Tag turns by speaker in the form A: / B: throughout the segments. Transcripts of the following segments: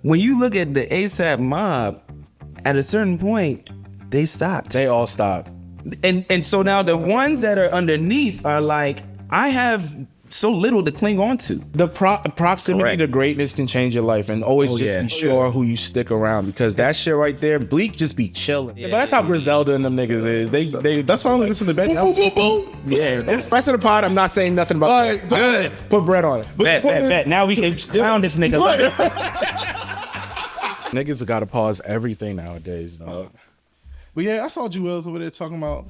A: when you look at the ASAP mob, at a certain point, they stopped.
B: They all stopped.
A: And so now the ones that are underneath are like, I have so little to cling on to.
B: The proximity to greatness can change your life, and always be sure who you stick around, because that shit right there, Bleek just be chilling. But that's how Griselda and them niggas is. They
C: That's all I listen to. Boom, boom, boom.
B: yeah. Rest of the pod, I'm not saying nothing about that.
A: Good.
B: Put bread on it.
A: Bet. Now we can clown this nigga.
B: Niggas gotta pause everything nowadays, dog.
C: But yeah, I saw Jewels over there talking about,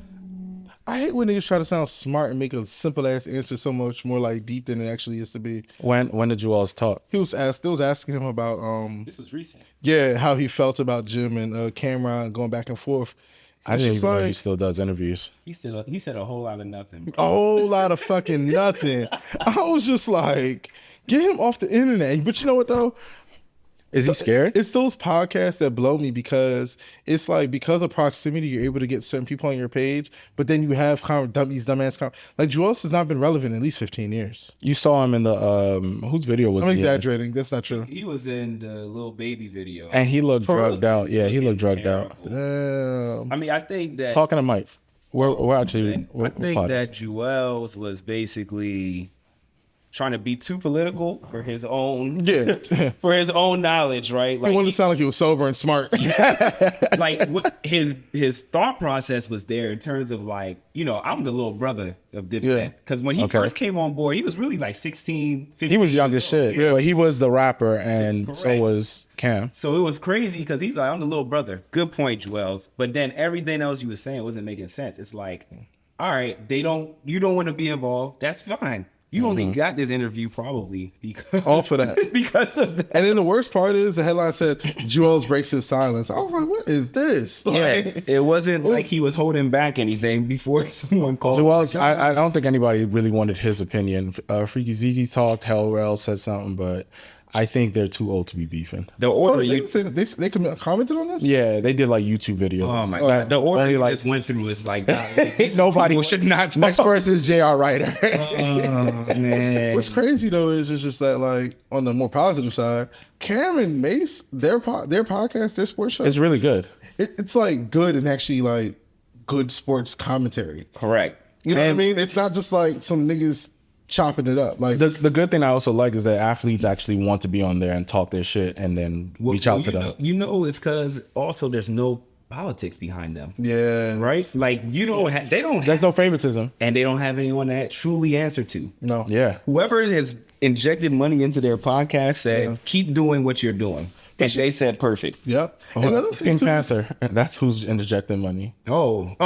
C: I hate when niggas try to sound smart and make a simple ass answer so much more like deep than it actually used to be.
B: When did Jewels talk?
C: They was asking him about
A: This was recent.
C: yeah, how he felt about Jim and Cameron going back and forth.
B: I didn't even know he still does interviews.
A: He said a whole lot of nothing.
C: A whole lot of fucking nothing. I was just like, get him off the internet. But you know what though?
B: Is he scared?
C: It's those podcasts that blow me, because it's like, because of proximity, you're able to get certain people on your page, but then you have these dumbass like Juelz has not been relevant in at least 15 years.
B: You saw him in the whose video was
C: I'm
B: he
C: exaggerating.
B: in?
C: That's not true.
A: He was in the Lil Baby video.
B: And he looked drugged out. Yeah, he looked drugged out.
C: Damn.
A: I mean, I think that
B: Talking to Mike. We're actually.
A: I think that Juelz was basically trying to be too political for his own for his own knowledge, right?
C: Like, he wanted to sound like he was sober and smart.
A: Like his thought process was there in terms of like, you know, I'm the little brother of Dipset. Because when he first came on board, he was really like 16, 15.
B: He was young as shit.
C: Yeah.
B: But he was the rapper, and so was Cam.
A: So it was crazy because he's like, I'm the little brother. Good point, Juelz. But then everything else you were saying wasn't making sense. It's like, all right, you don't want to be involved. That's fine. You only got this interview probably because
C: All for that.
A: because of that.
C: And then the worst part is the headline said Juelz breaks his silence. I was like, what is this?
A: Yeah, it wasn't like he was holding back anything before someone called.
B: Jewelz, I don't think anybody really wanted his opinion. Freaky Ziggy talked, Hellrell said something, but I think they're too old to be beefing.
A: The order
C: they commented on this?
B: Yeah, they did like YouTube videos.
A: Oh my god, the order you
B: like,
A: just went through is like
B: nobody
A: should not talk.
B: Next person is J.R. Ryder.
A: Oh man.
C: What's crazy though is it's just that, like, on the more positive side, Cam and Mace, their podcast, their sports show,
B: It's really good.
C: It's like good and actually like good sports commentary.
A: Correct.
C: You know what I mean? It's not just like some niggas chopping it up. Like
B: The good thing I also like is that athletes actually want to be on there and talk their shit and then reach out to them.
A: You know, it's because also there's no politics behind them.
C: yeah,
A: Right? Like
B: There's no favoritism.
A: and they don't have anyone to truly answer to.
C: no,
B: Yeah.
A: Whoever has injected money into their podcast said, keep doing what you're doing. And they said perfect.
C: yep. Another thing
B: Pink
C: too.
B: Panther. That's who's injecting money.
A: Oh.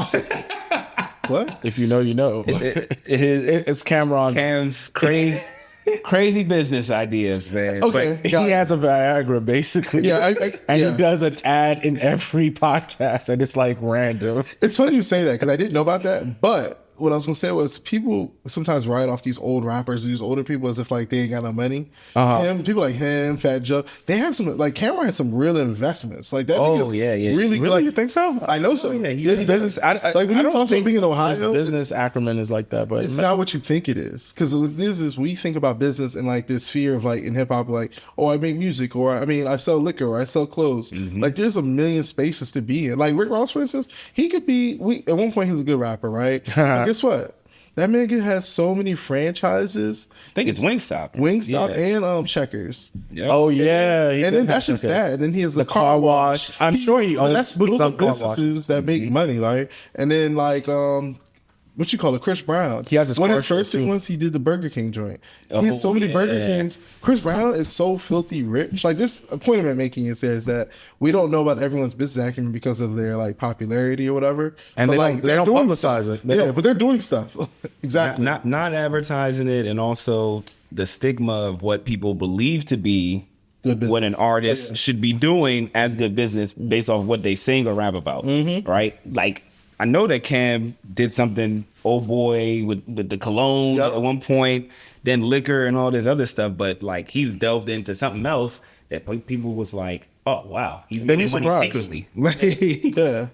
C: What?
B: If you know, you know. It's Cameron.
A: Cam's crazy business ideas, man.
C: Okay.
B: He has a Viagra, basically.
C: Yeah,
B: and he does an ad in every podcast, and it's like random.
C: It's funny you say that because I didn't know about that. But what I was gonna say was people sometimes write off these old rappers, these older people, as if like they ain't got no money. People like him, Fat Joe, they have some, like Cameron has some real investments. Like that.
A: Oh, yeah.
C: Really,
B: Really?
C: like,
B: You think so?
C: I know so.
A: yeah,
B: His business, I
C: Like when you
B: don't
C: talk about being in
B: his
C: Ohio,
B: business acumen is like that, but
C: it's not what you think it is. Because what it is we think about business and like this fear of like in hip hop, like, oh, I make music, or I mean, I sell liquor, or I sell clothes. Like there's a million spaces to be in. Like Rick Ross, for instance, he could be. At one point he was a good rapper, right? But guess what? That nigga has so many franchises.
A: I think it's Wingstop.
C: Wingstop and Checkers.
A: Yep.
B: Oh yeah,
C: And then that's just that. And then he has the car wash.
B: I'm sure he owns
C: That's those are
B: some car wash.
C: businesses that make money, right? And then like what you call it, Chris Brown.
B: He has his
C: one of his
B: commercials,
C: first
B: too.
C: ones. He did the Burger King joint.
A: Oh,
C: he has so many Burger
A: yeah.
C: Kings. Chris Brown is so filthy rich. Like this, a point I'm making is there is that we don't know about everyone's business acumen because of their like popularity or whatever.
B: And
C: but,
B: they
C: like,
B: don't
C: doing
B: publicize
C: stuff.
B: it.
C: Yeah, but they're doing stuff. Exactly.
A: Not advertising it, and also the stigma of what people believe to be
C: Good business.
A: what an artist should be doing as good business based off what they sing or rap about, right? Like, I know that Cam did something, oh boy, with the cologne at one point, then liquor and all this other stuff, but like he's delved into something else that people was like, oh wow, he's
B: Then
A: making
B: you're
A: money
B: surprised.
A: secretly.
C: Yeah.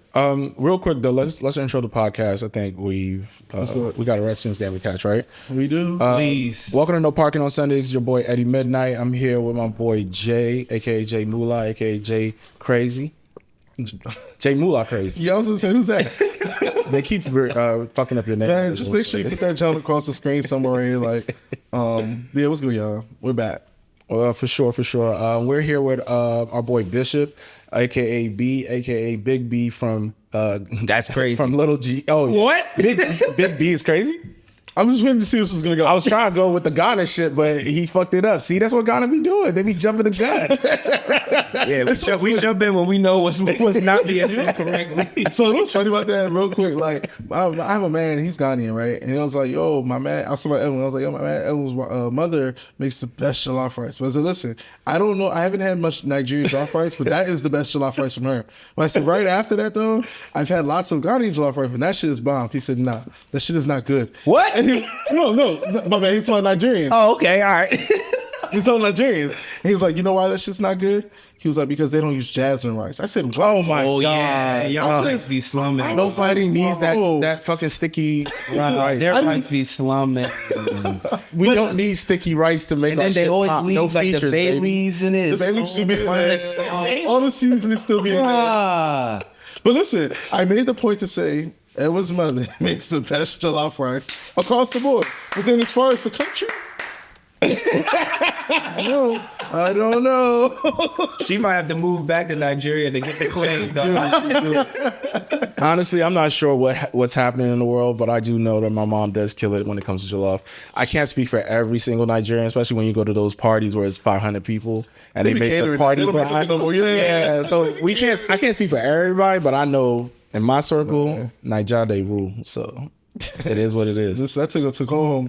B: Real quick though, let's intro the podcast. I think we got a rest since we catch, right?
C: We do.
A: Please.
B: Welcome to No Parking on Sundays. Your boy Eddie Midnight. I'm here with my boy Jay, aka Jay Moolah, aka Jay Crazy. Jay Moolah Crazy.
C: Yeah, I was gonna say, who's that?
B: They keep fucking up your name.
C: Man, just make sure you put that jump across the screen somewhere. Here, like, yeah, what's good, y'all? We're back.
B: For sure. We're here with our boy Bishop, aka B, aka Big B from
A: That's crazy.
B: from Little G. Oh,
A: What?
B: Big B is crazy.
C: I'm just waiting to see this was gonna go.
B: I was trying to go with the Ghana shit, but he fucked it up. See, that's what Ghana be doing. They be jumping the gun.
A: Yeah, we jump in when we know what's not being said correctly.
C: So what's funny about that, real quick, like I have a man, he's Ghanaian, right? And I was like, yo, my man, I was talking about Evan. I was like, yo, my man, Evan's mother makes the best jollof rice. But I said, listen, I don't know, I haven't had much Nigerian jollof rice, but that is the best jollof rice from her. But I said, right after that though, I've had lots of Ghanaian jollof rice, and that shit is bomb. He said, nah, that shit is not good.
A: What?
C: And he, no, my man, he's talking Nigerian.
A: Oh, okay, all right.
C: He's talking Nigerians. And he was like, you know why that shit's not good? He was like, because they don't use jasmine rice. I said,
B: Oh my god!
A: Yeah, y'all rice be slumming.
B: Nobody needs that fucking sticky rice.
A: Their rice be slumming.
B: We don't need sticky rice to make.
A: And
B: our
A: then they
B: shit
A: always
B: pop.
A: leave
B: No
A: like the
B: features,
A: bay
B: baby.
A: leaves in it.
C: The bay leaves should be all the seasoning still being there.
A: Ah.
C: But listen, I made the point to say Edward's mother makes the best jollof rice across the board. But then as far as the country, I don't know.
A: She might have to move back to Nigeria to get the claim done.
B: Honestly, I'm not sure what's happening in the world, but I do know that my mom does kill it when it comes to jollof. I can't speak for every single Nigerian, especially when you go to those parties where it's 500 people and they make the party vibe. Yeah, so I can't speak for everybody, but I know in my circle, Nigeria they rule. So it is what it is.
C: I took a to-go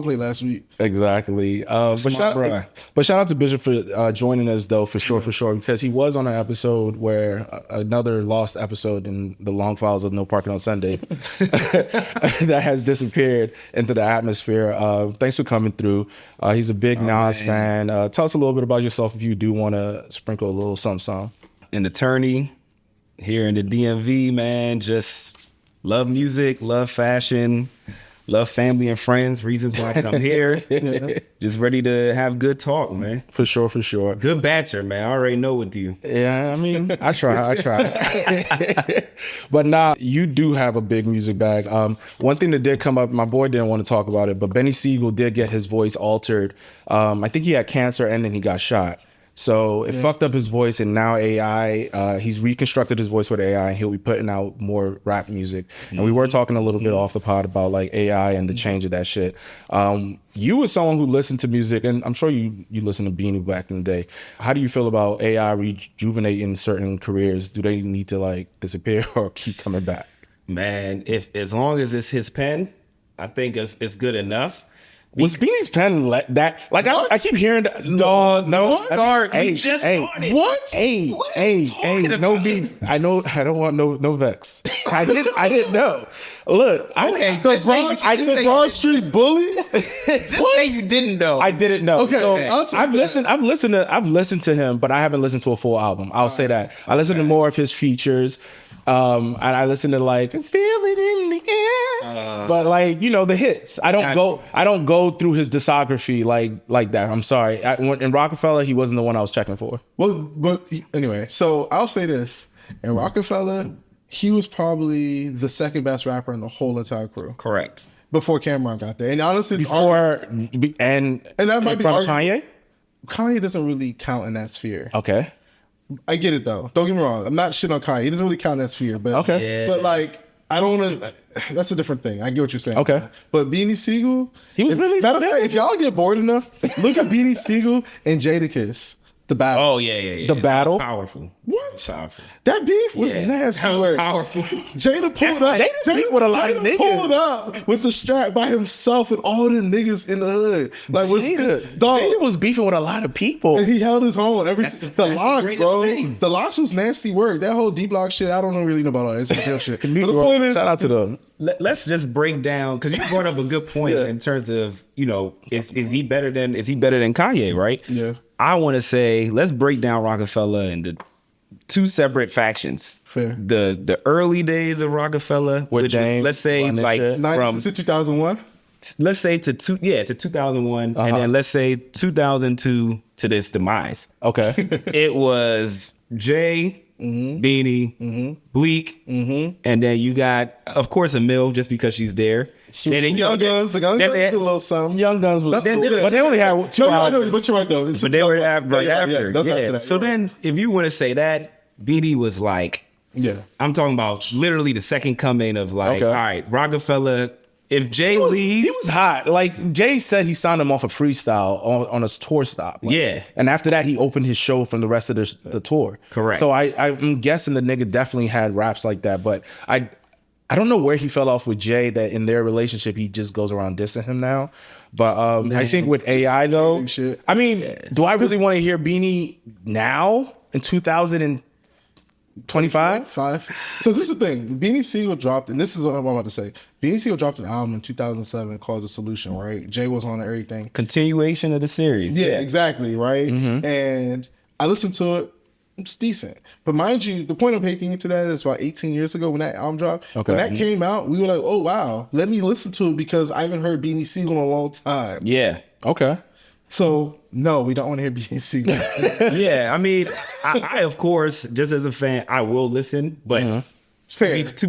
C: plate last week.
B: Exactly. But shout out to Bishop for joining us though, for sure, because he was on an episode where another lost episode in the long files of No Parking on Sunday that has disappeared into the atmosphere. Thanks for coming through. He's a big Nas fan. Tell us a little bit about yourself if you do want to sprinkle a little something.
A: An attorney here in the DMV, man. Just love music, love fashion, love family and friends. Reasons why I come here. Just ready to have good talk, man.
B: For sure.
A: Good banter, man. I already know with you.
B: Yeah, I mean, I try. But nah, you do have a big music bag. One thing that did come up, my boy didn't want to talk about it, but Beanie Sigel did get his voice altered. I think he had cancer and then he got shot. So it fucked up his voice, and now AI, he's reconstructed his voice with AI, and he'll be putting out more rap music. And we were talking a little bit off the pod about like AI and the change of that shit. You as someone who listened to music, and I'm sure you listened to Beanie back in the day. How do you feel about AI rejuvenating certain careers? Do they need to like disappear or keep coming back?
A: Man, as long as it's his pen, I think it's good enough.
B: Was Beanie's pen that? Like I keep hearing that. No.
A: Start. We just started.
C: What?
B: Hey, no beef. I know. I don't want no vex. I didn't know. Look,
C: The Broad Street Bully.
A: What? Say you didn't know.
B: I didn't know.
C: Okay,
B: So I've listened to him, but I haven't listened to a full album. I'll say that. I listened to more of his features. And I listen to like "Feel It in the Air," but like the hits. I don't go through his discography like that. I'm sorry. In Rockefeller, he wasn't the one I was checking for.
C: Well, but anyway, so I'll say this: in Rockefeller, he was probably the second best rapper in the whole entire crew.
A: Correct.
C: Before Cameron got there, and honestly,
B: And
C: that might be
B: from Kanye.
C: Kanye doesn't really count in that sphere.
B: Okay.
C: I get it though. Don't get me wrong. I'm not shitting on Kanye. He doesn't really count in that sphere. But
B: Okay.
C: But like, I don't want to. That's a different thing. I get what you're saying.
B: Okay.
C: But Beanie Sigel,
B: He was really
C: matter of fact, if y'all get bored enough, look at Beanie Sigel and Jadakiss. The battle.
A: Oh yeah.
B: The battle?
A: That's powerful.
C: What?
A: That's powerful.
C: That beef was
A: Yeah,
C: nasty.
A: that was
C: work.
A: powerful.
C: Jada pulled up.
B: Jada with a lot of niggas.
C: pulled up with the strap by himself and all the niggas in the hood. Like
B: Jada was beefing with a lot of people.
C: And he held his own.
A: That's
C: The
A: the
C: locks,
A: greatest
C: bro.
A: thing.
C: The locks was nasty work. That whole deep lock shit, I don't really know about all that. It's real shit. But the point is,
B: Shout out to them.
A: Let's just break down, because you brought up a good point in terms of is he better than Kanye, right?
C: Yeah.
A: I want to say, let's break down Rockefeller into two separate factions.
C: Fair.
A: The early days of Rockefeller,
B: With
A: which
B: James
A: was, let's say,
B: running
A: like
B: shit.
A: from
C: 2001.
A: let's say to 2001, and then let's say 2002 to this demise.
B: Okay.
A: It was Jay, Beanie, Bleek, and then you got, of course, Emil, just because she's there. And then,
C: Young Guns, the Young Guns
A: then-
C: did a little something.
B: Young Guns was,
C: That's cool, yeah.
B: but they only had 2
C: No, I
B: albums.
C: know, but you're right though.
A: But they were right after.
C: that's
A: Yeah.
C: after that.
A: So then, if you want to say that, Beanie was like,
C: Yeah.
A: I'm talking about literally the second coming of like,
B: Okay.
A: all right, Rockefeller. If Jay
B: He
A: leaves,
B: was hot. Like Jay said, he signed him off a freestyle on a tour stop. Like,
A: Yeah.
B: and after that, he opened his show from the rest of the tour.
A: Correct.
B: So I'm guessing the nigga definitely had raps like that, but I don't know where he fell off with Jay. That in their relationship, he just goes around dissing him now. But I think with AI though,
C: shit.
B: I mean, do I really want to hear Beanie now in 2025?
C: 5. So this is the thing. Beanie Sigel dropped, and this is what I'm about to say. Beanie Sigel dropped an album in 2007 called The Solution, right? Jay was on everything.
A: continuation of the series.
C: Yeah, exactly, right? And I listened to it. It's decent. But mind you, the point I'm taking into that is about 18 years ago when that album dropped.
B: Okay.
C: When that came out, we were like, oh, wow. Let me listen to it because I haven't heard Beanie Sigel in a long time.
A: Yeah.
B: Okay.
C: So, no, we don't want to hear Beanie Sigel.
A: Yeah. I mean, I of course, just as a fan, I will listen, but
C: Fair.
A: to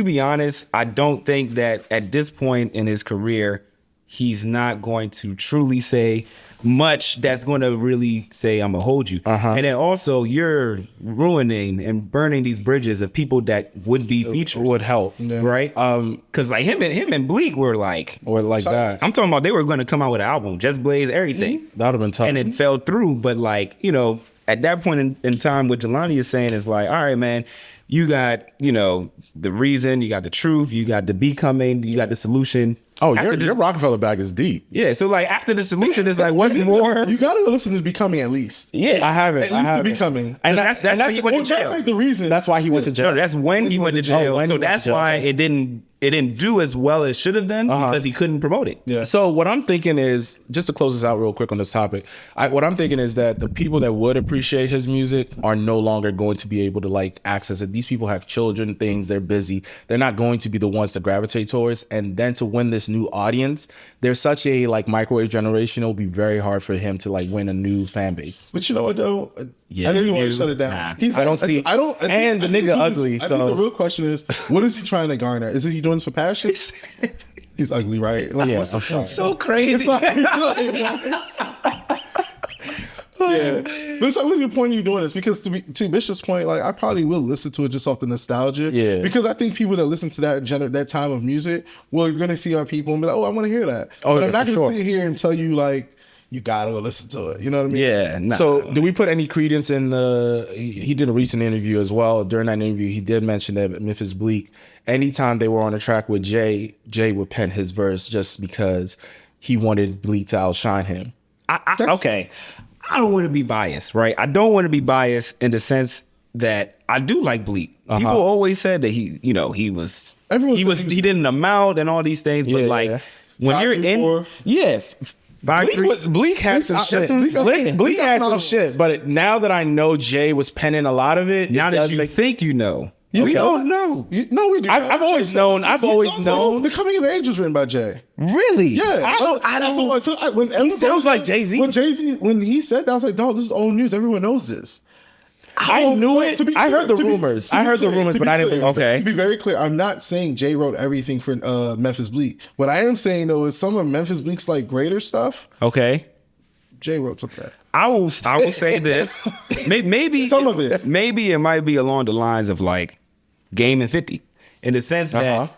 A: be honest, I don't think that at this point in his career, he's not going to truly say much that's going to really say I'm gonna hold you. And then also you're ruining and burning these bridges of people that would be features,
B: Would help.
A: right? Because like him and Bleek were like,
B: Or like that.
A: I'm talking about they were going to come out with an album, Just Blaze, everything.
B: That would have been tough.
A: And it fell through. But like, you know, at that point in time, what Jelani is saying is like, all right, man, you got, you know, the reason, you got the truth, you got the becoming, you got the solution.
B: Oh,
A: After
B: your Rockefeller bag is deep.
A: Yeah, so like after the solution, it's like what more?
C: You got to listen to Becoming at least.
A: Yeah,
B: I haven't.
C: At
B: I
C: least
B: haven't.
C: the Becoming.
B: And
A: that's when he went to jail.
C: Like the reason.
B: That's why he went to jail.
A: No, that's when he went to jail.
B: when he
A: So
B: went to
A: that's
B: jail.
A: why it didn't do as well as should have done because he couldn't promote it.
C: Yeah.
B: So what I'm thinking is, just to close this out real quick on this topic, what I'm thinking is that the people that would appreciate his music are no longer going to be able to like access it. These people have children, things, they're busy. They're not going to be the ones to gravitate towards. And then to win this new audience, there's such a like microwave generation. It'll be very hard for him to like win a new fan base.
C: But you know what though?
A: Yeah,
C: I know you want
A: you-
C: to shut it down.
A: nah.
B: I don't see- and the nigga ugly,
C: I think
B: so-
C: the real question is, what is he trying to garner? Is he doing this for passion? He's ugly, right? Like,
B: Yeah,
C: what's the
B: I'm sure.
C: point?
A: So crazy.
C: It's like, yeah, but it's like, what's your point of you doing this? Because to Bishop's point, like I probably will listen to it just off the nostalgia.
B: Yeah.
C: Because I think people that listen to that time of music, we're gonna see our people and be like, oh, I want to hear that.
B: Oh,
C: but
B: yeah,
C: I'm not
B: for
C: gonna
B: sure.
C: sit here and tell you like you gotta go listen to it. You know what I mean?
A: Yeah. Nah.
B: So do we put any credence in he did a recent interview as well. During that interview, he did mention that Memphis Bleek, anytime they were on a track with Jay would pen his verse just because he wanted Bleek to outshine him.
A: Okay. I don't want to be biased, right? I don't want to be biased in the sense that I do like Bleek. People always said that he didn't amount and all these things, but
B: Yeah,
A: like
B: yeah.
A: when
C: 5,
A: you're
C: 3,
A: in,
C: 4.
A: yeah, 5, 3.
B: Bleek had some shit. Bleek had some shit. But now that I know Jay was penning a lot of it,
A: Now
B: it
A: that
B: does
A: you
B: make-
A: think you know,
C: You
A: we
C: know.
A: don't know.
C: No, we do.
B: I've always known. I've always known.
C: The Coming of Age was written by Jay.
A: Really?
C: Yeah,
B: He sounds like Jay-Z.
C: When he said that, I was like, "Dog, this is old news. Everyone knows this."
B: I knew it. I heard the
C: to be-
B: rumors.
C: to be
B: I heard the
C: clear,
B: rumors,
C: to
B: but
C: be
B: I didn't.
C: clear,
A: Okay.
C: To be very clear, I'm not saying Jay wrote everything for Memphis Bleek. What I am saying though is some of Memphis Bleek's like greater stuff.
A: Okay.
C: Jay wrote some of that.
A: I will say this. Maybe
C: Some of it.
A: Maybe it might be along the lines of like Game and 50, in the sense that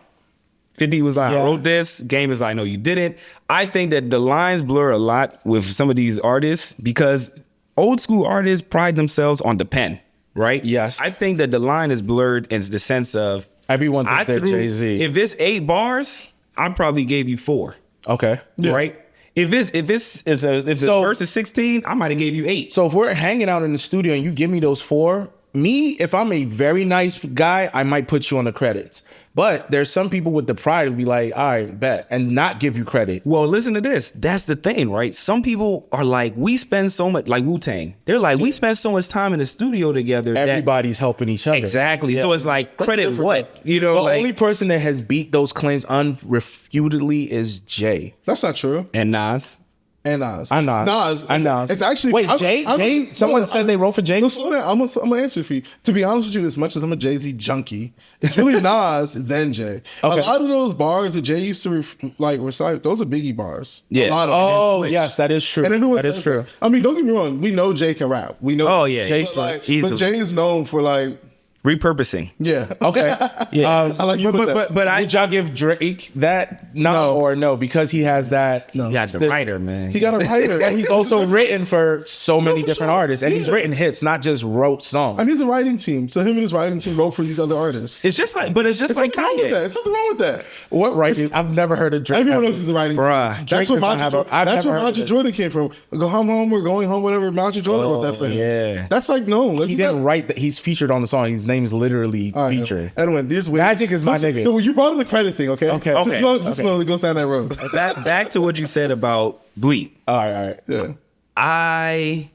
A: 50 was like, I wrote this. Game is like, no, you didn't. I think that the lines blur a lot with some of these artists because old school artists pride themselves on the pen, right?
B: Yes.
A: I think that the line is blurred in the sense of
B: Everyone thinks they're Jay-Z.
A: If it's 8 bars, I probably gave you 4.
B: Okay.
A: Right? If the verse is 16, I might have gave you 8.
B: So if we're hanging out in the studio and you give me those 4, me, if I'm a very nice guy, I might put you on the credits. But there's some people with the pride to be like, all right, bet, and not give you credit.
A: Well, listen to this. That's the thing, right? Some people are like, we spend so much, like Wu-Tang. They're like, we spend so much time in the studio together.
B: Everybody's helping each other.
A: Exactly. Yeah. So it's like, credit what? You know,
B: the only person that has beat those claims unrefutedly is Jay.
C: That's not true.
A: And Nas.
C: And Nas.
B: Nas.
C: It's actually...
B: Wait, Jay? Someone said they wrote for Jay?
C: No, slow down. I'm gonna answer for you. To be honest with you, as much as I'm a Jay-Z junkie, it's really Nas, then Jay.
B: Okay.
C: A lot of those bars that Jay used to recite, those are Biggie bars.
A: Yeah.
C: A lot of
B: Oh, yes, that is true.
C: And everyone
B: that is
C: says
B: true.
C: that. I mean, don't get me wrong. We know Jay can rap. We know.
A: Oh, yeah.
B: Jay
C: But
A: easily.
C: Jay is known for like...
A: Repurposing.
C: Yeah.
B: Okay.
A: Yeah.
C: I like you put that.
A: But
B: Would y'all give Drake that? No, or no, because he has that.
C: No.
A: You got the writer, man.
C: He got a writer.
B: And he's also written for so many
C: for
B: different
C: sure.
B: artists, and he's
C: Yeah.
B: written hits, not just wrote songs.
C: And he's a writing team. So him and his writing team wrote for these other artists.
A: It's just like, but it's just like
C: Something wrong with
A: Kanye.
C: that. It's something wrong with that.
B: What writing? I've never heard of Drake.
C: Everyone else is a writing
A: Bruh.
C: team.
B: Drake
C: That's where
B: does not have a- I've
C: That's
B: never
C: where
B: heard of
C: Majid
B: this.
C: Jordan came from. Go home, we're going home, whatever. Majid Jordan wrote that for him.
A: yeah.
C: That's like, no.
B: He didn't write that. He's featured on the song. His name is literally featured.
C: Edwin, this way.
B: Magic is my nigga.
C: No, you brought up the credit thing, okay?
B: Okay.
C: Just
A: Okay.
C: slowly go down that road.
A: Back to what you said about Bleak.
B: All right.
C: Yeah.
A: I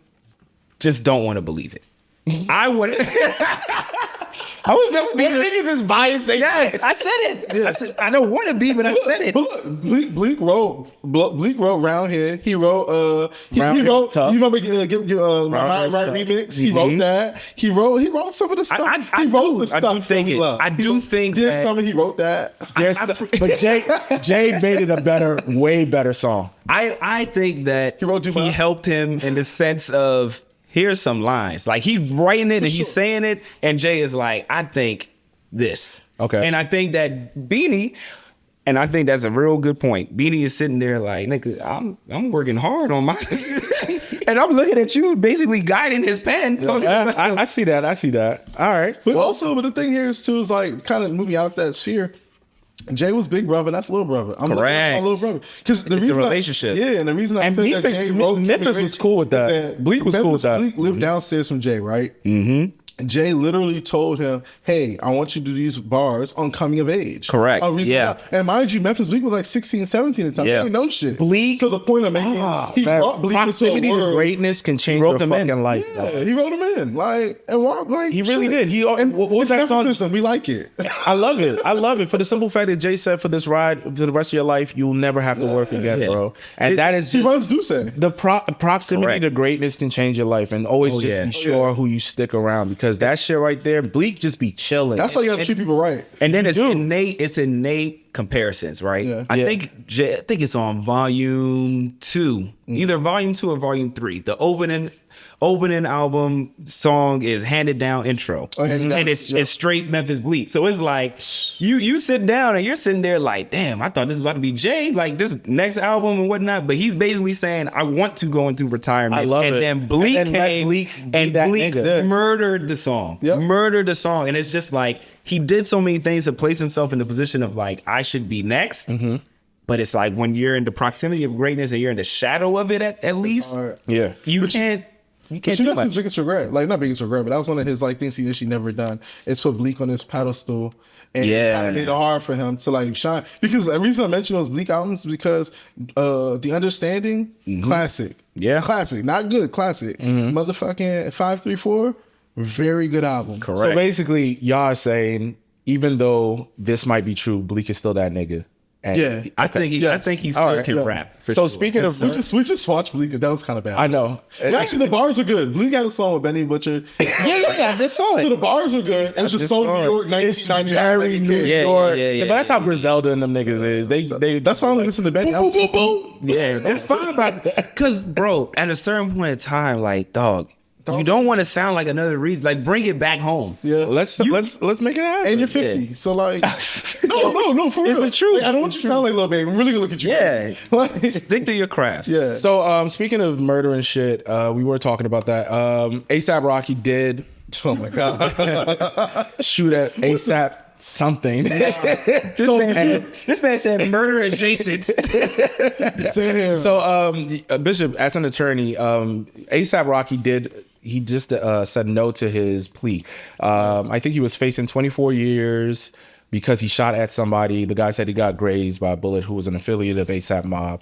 A: just don't want to believe it. I would. I was just being.
B: Niggas is biased.
A: Yes, I said it. I said I don't want to be, but I said it.
C: But look, Bleek wrote Round Here. He wrote he
B: Round Here's
C: wrote
B: tough.
C: you remember my
B: Here's
C: right
B: tough.
C: remix. He wrote that. He wrote some of the stuff.
A: I
C: he wrote
A: do.
C: the stuff
A: I do think
C: that we
A: it.
C: love.
A: I do think
C: Dear
A: that-
C: Summer, he wrote that.
B: But Jay made it a way better song.
A: I think that
C: He wrote Dubai.
A: he helped him in the sense of here's some lines. Like he's writing it and he's saying it, and Jay is like, I think this.
B: Okay.
A: And I think that Beanie, and I think that's a real good point. Beanie is sitting there like, nigga, I'm working hard on my and I'm looking at you basically guiding his pen.
B: I see that. I see that. All right.
C: But also, the thing here is too is like kind of moving out that sphere. Jay was big brother, that's little brother. I'm
A: Correct.
C: little brother because
A: It's a relationship.
C: and the reason I
B: And
C: said that Jay wrote
B: Memphis was cool with that. Bleek was cool with that.
C: Bleek lived downstairs from Jay, right? Mm-hmm. Jay literally told him, "Hey, I want you to do these bars on coming of age."
A: Correct.
C: On Reason
A: Yeah.
C: Why. And mind you, Memphis Bleek was like 16, 17 at the time.
A: Yeah.
C: He ain't no shit.
B: Bleek-
C: So the point I'm making, he brought Bleek
B: Proximity
C: into a
B: to
C: world.
B: greatness can change
A: wrote
B: your
A: them in.
B: fucking life.
C: Yeah, he wrote him in.
B: He really did.
C: And
B: what was that song?
C: nepotism, we like it.
B: I love it. I love it for the simple fact that Jay said for this ride for the rest of your life, you'll never have to work again,
A: Yeah.
B: bro. And that is
C: He
B: just
C: runs Duce.
B: the proximity
A: Correct.
B: to greatness can change your life, and always just
A: yeah.
B: be sure who you stick around, because that shit right there, Bleak just be chilling.
C: That's how you got to treat people right.
A: And then it's innate comparisons, right?
C: Yeah.
A: I think it's on volume 2, either volume 2 or volume 3. The opening album song is Handed Down Intro,
C: Handed Down,
A: and it's straight Memphis Bleek. So it's like you sit down and you're sitting there like, damn, I thought this was about to be Jay, like this next album and whatnot. But he's basically saying, I want to go into retirement.
B: I love
A: and
B: it.
A: then Bleek
B: And let
A: came
B: Bleek be
A: and
B: that
A: Bleek
B: nigga.
A: murdered the song.
C: Yep.
A: Murdered the song, and it's just like he did so many things to place himself in the position of like I should be next.
B: Mm-hmm.
A: But it's like when you're in the proximity of greatness and you're in the shadow of it at least,
C: Alright.
B: yeah.
A: you can't
C: But
A: do
C: you know, his
A: much.
C: biggest regret, like not biggest regret, but that was one of his like things he initially never done. Is put Bleek on his pedestal, and
A: Yeah.
C: kind of made it hard for him to like shine. Because the reason I mention those Bleek albums is because the Understanding, classic,
A: Yeah.
C: classic, not good, classic, motherfucking 534, very good album.
A: Correct.
B: So basically, y'all are saying, even though this might be true, Bleak is still that nigga. And
C: Yeah.
A: I think he
C: Yes.
A: still
B: All right.
A: can
C: Yeah.
A: rap. For
B: So
A: sure.
B: speaking of,
C: We just watched Bleek. That was kind of bad.
B: I know.
C: Actually, the bars are good. Bleek had a song with Benny Butcher.
A: yeah, that's all.
C: So the bars were good. It was just so New York,
B: It's
C: 1999.
B: very New
A: Yeah,
B: York.
A: yeah,
B: But that's how Griselda and them niggas is. They
C: That's all I listen to Benny.
B: boom, boom, boom.
A: Yeah, that's fine. Because, bro, at a certain point in time, like, dog, you don't want to sound like another Reed. Like, bring it back home.
C: Yeah.
B: Let's make it happen.
C: And you're 50. So like no, for
B: It's
C: real.
B: the truth.
C: Like, I don't want you to sound like Lil Baby. I'm really gonna look at you.
A: Yeah.
C: Like,
A: Stick to your craft.
C: yeah.
B: So speaking of murder and shit, we were talking about that. ASAP Rocky did
C: Oh my god.
B: shoot at ASAP something.
A: This man said murder adjacent.
C: Damn.
B: So Bishop, as an attorney, ASAP Rocky did. said no to his plea. I think he was facing 24 years because he shot at somebody. The guy said he got grazed by a bullet who was an affiliate of ASAP Mob.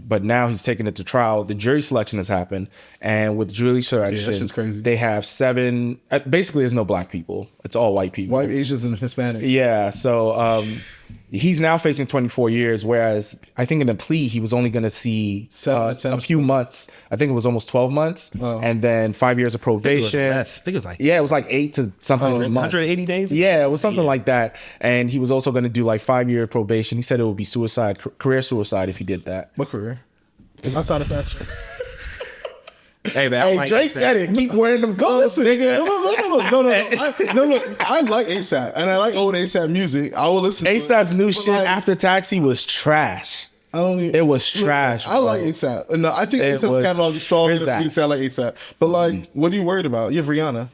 B: But now he's taking it to trial. The jury selection has happened. And with jury selection,
C: that shit's crazy.
B: they have 7. Basically, there's no black people. It's all white people.
C: White, Asians, and Hispanics.
B: Yeah. So he's now facing 24 years, whereas I think in the plea, he was only going to see a few months. I think it was almost 12 months. And then 5 years of probation.
A: I think it was like
B: Yeah, it was like 8 to something months.
A: 180 days?
B: Yeah, it was something like that. And he was also going to do like 5-year probation. He said it would be suicide, career suicide if he did that.
C: What career? Outside of fashion.
A: Hey, man,
B: Hey, Drake said it. Keep wearing them clothes, nigga.
C: No, look. I like ASAP, and I like old ASAP music. I will listen to
B: ASAP's new
C: but
B: shit
C: like,
B: after Taxi was trash. It was trash.
C: I like ASAP. And I think ASAP's catalog is strong enough for me to say I like ASAP. But like, what are you worried about? You have Rihanna.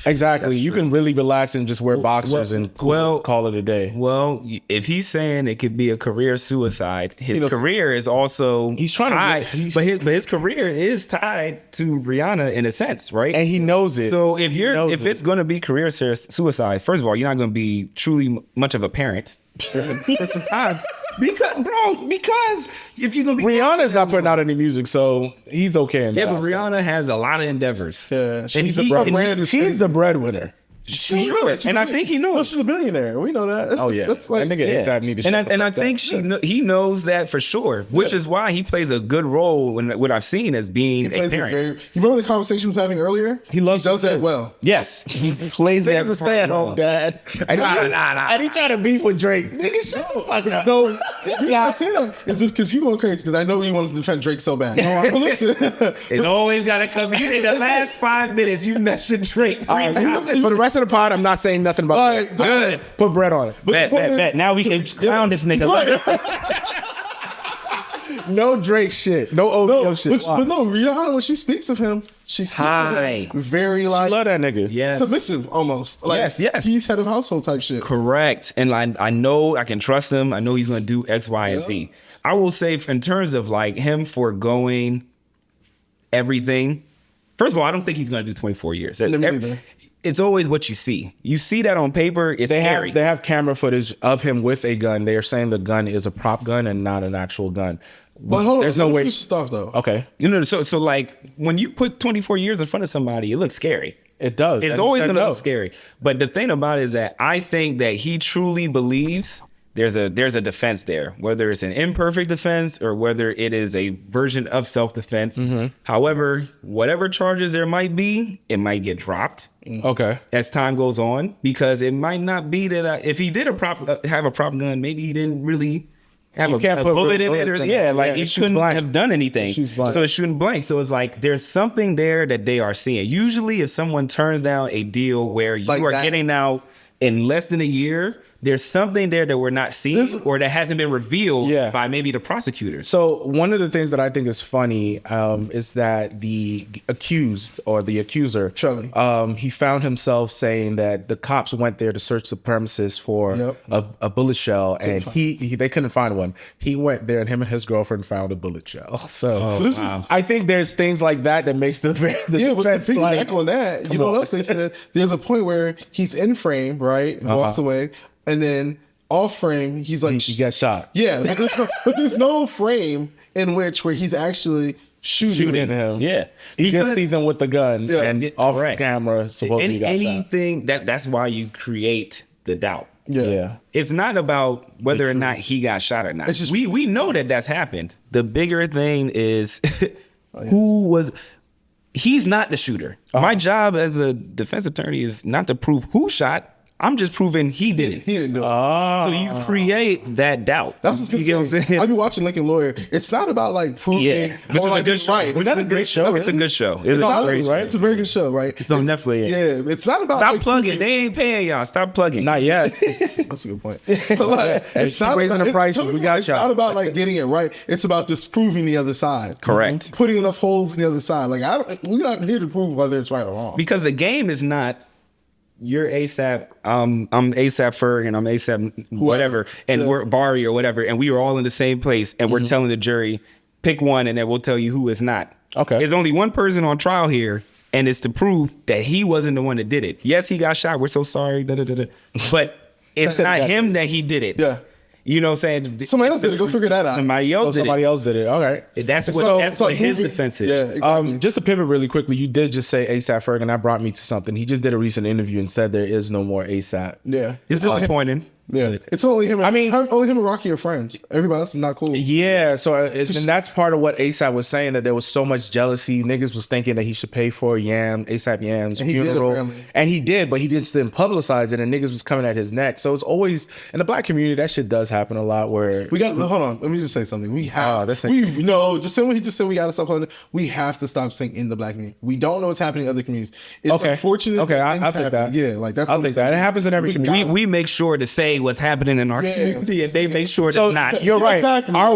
B: Exactly. You can really relax and just wear boxers and call it a day.
A: Well, if he's saying it could be a career suicide, his career is also tied. But his career is tied to Rihanna in a sense, right?
B: And he knows it.
A: So if it's going to be career suicide, first of all, you're not going to be truly much of a parent for some time. Because if you're gonna be
B: Rihanna's not putting out any music, so he's okay in that.
A: but Rihanna has a lot of endeavors.
C: Yeah,
B: she's the breadwinner.
A: And I think he knows.
C: No, she's a billionaire. We know that. That's like,
B: that nigga ASAP need to
A: and I think he knows that for sure, which is why he plays a good role in what I've seen as being a parent.
C: You remember the conversation we was having earlier? He does that well.
B: Yes, he plays that as a stay-at-home dad. And he trying to beef with Drake. Nigga, shut the fuck up.
C: No, I say that is because you going crazy because I know he wants to defend Drake so bad. No, listen.
A: It's always got to come. You in the last 5 minutes, you mentioned Drake 3 times.
B: For the rest of the pod, I'm not saying nothing about
C: right,
A: good.
B: Put bread on it.
A: Bet. Now we can clown this nigga.
B: No Drake shit. No OVO shit.
C: But no, Rihanna, when she speaks of him, she speaks of him very like
B: love that nigga.
A: Yes.
C: submissive almost. Like,
A: yes.
C: He's head of household type shit.
A: Correct. And I know I can trust him. I know he's going to do X, Y, and Z. I will say in terms of like him foregoing everything, first of all, I don't think he's going to do 24 years. It's always what you see. You see that on paper, it's scary.
B: They have camera footage of him with a gun. They are saying the gun is a prop gun and not an actual gun.
C: But hold on,
B: there's no way.
C: Stuff though.
B: Okay.
A: So like when you put 24 years in front of somebody, it looks scary.
B: It does.
A: It's always going to look scary. But the thing about it is that I think that he truly believes there's a defense there, whether it's an imperfect defense or whether it is a version of self-defense. However, whatever charges there might be, it might get dropped.
B: Okay.
A: As time goes on, because it might not be that if he did have a prop gun, maybe he didn't really have a bullet in it. He shouldn't have done anything. So it shouldn't blank. So it's like there's something there that they are seeing. Usually, if someone turns down a deal where you are getting out in less than a year, there's something there that we're not seeing or that hasn't been revealed by maybe the prosecutors.
B: So one of the things that I think is funny is that the accused or the accuser,
C: Charlie,
B: he found himself saying that the cops went there to search the premises for a bullet shell, and they couldn't find one. He went there, and him and his girlfriend found a bullet shell. So I think there's things like that makes the
C: but to back on that, you know what else they said? There's a point where he's in frame, right, walks away. And then off frame, he's like
B: he gets shot.
C: Yeah, but there's no frame in where he's actually shooting
B: him.
A: Yeah,
B: he just sees him with the gun and off camera. Supposedly got
A: anything shot. That's why you create the doubt.
C: Yeah.
A: It's not about whether or not he got shot or not. It's just, we know that that's happened. The bigger thing is he's not the shooter. My job as a defense attorney is not to prove who shot. I'm just proving he did it.
C: He didn't do it.
A: So you create that doubt.
C: That's what's good. You get what I'm saying? I be watching Lincoln Lawyer. It's not about like proving.
A: Which is a good show.
C: Right.
A: That's a great show. It's a good show. It's
C: right. It's a very good show, right?
A: It's on Netflix.
C: Yeah. It's not about
A: stop plugging. They ain't paying y'all. Stop plugging.
B: Not yet.
C: That's a good point. But like, it's not
B: raising the prices. We got
C: y'all. It's not about like getting it right. It's about disproving the other side.
A: Correct.
C: Putting enough holes in the other side. Like we're not here to prove whether it's right or wrong.
A: Because the game is not. You're ASAP, I'm ASAP Ferg, and I'm ASAP whatever, and we're Barry or whatever, and we were all in the same place, and we're telling the jury, Pick one, and then we'll tell you who is not.
B: Okay.
A: There's only one person on trial here, and it's to prove that he wasn't the one that did it. Yes, he got shot. We're so sorry. But it's not him that he did it.
C: Yeah.
A: You know what I'm saying?
C: Somebody else did it. Go figure that out.
A: Somebody else did it.
B: All right.
A: That's what his defense is.
C: Yeah, exactly.
B: Just to pivot really quickly, you did just say ASAP Ferg, and that brought me to something. He just did a recent interview and said there is no more ASAP.
C: Yeah.
A: It's disappointing.
C: Yeah. It's only him. Only him and Rocky are friends. Everybody else is not cool.
B: Yeah, so and that's part of what ASAP was saying, that there was so much jealousy. Niggas was thinking that he should pay for ASAP Yam's funeral. And he did, but he just didn't publicize it, and niggas was coming at his neck. So it's always, in the black community, that shit does happen a lot where...
C: Hold on, let me just say something. We have... just saying what he just said, we got to stop calling it. We have to stop saying in the black community. We don't know what's happening in other communities. It's unfortunate.
B: Okay, I'll take that.
C: Yeah, like that's...
B: I'll take that. It happens in every community.
A: We make sure to say what's happening in our community, and they make sure it's not.
B: You're right.
C: Exactly.
B: Our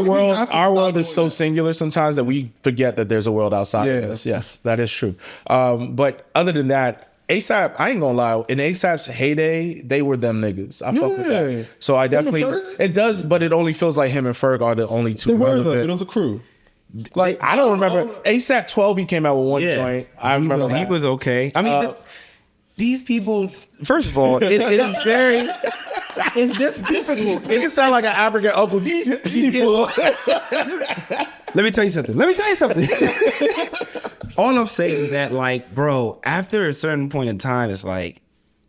B: world is so singular sometimes that we forget that there's a world outside of us. Yes, that is true. But other than that, ASAP, I ain't gonna lie, in ASAP's heyday, they were them niggas. I fuck with that. So I definitely... It does, but it only feels like him and Ferg are the only two.
C: They were it was a crew.
B: Like, I don't remember. ASAP 12, he came out with one joint. I remember
A: he was okay. I mean... these people, first of all, it is very, it's just difficult.
B: It can sound like an African uncle. These people.
A: Let me tell you something. All I'm saying is that, like, bro, after a certain point in time, it's like,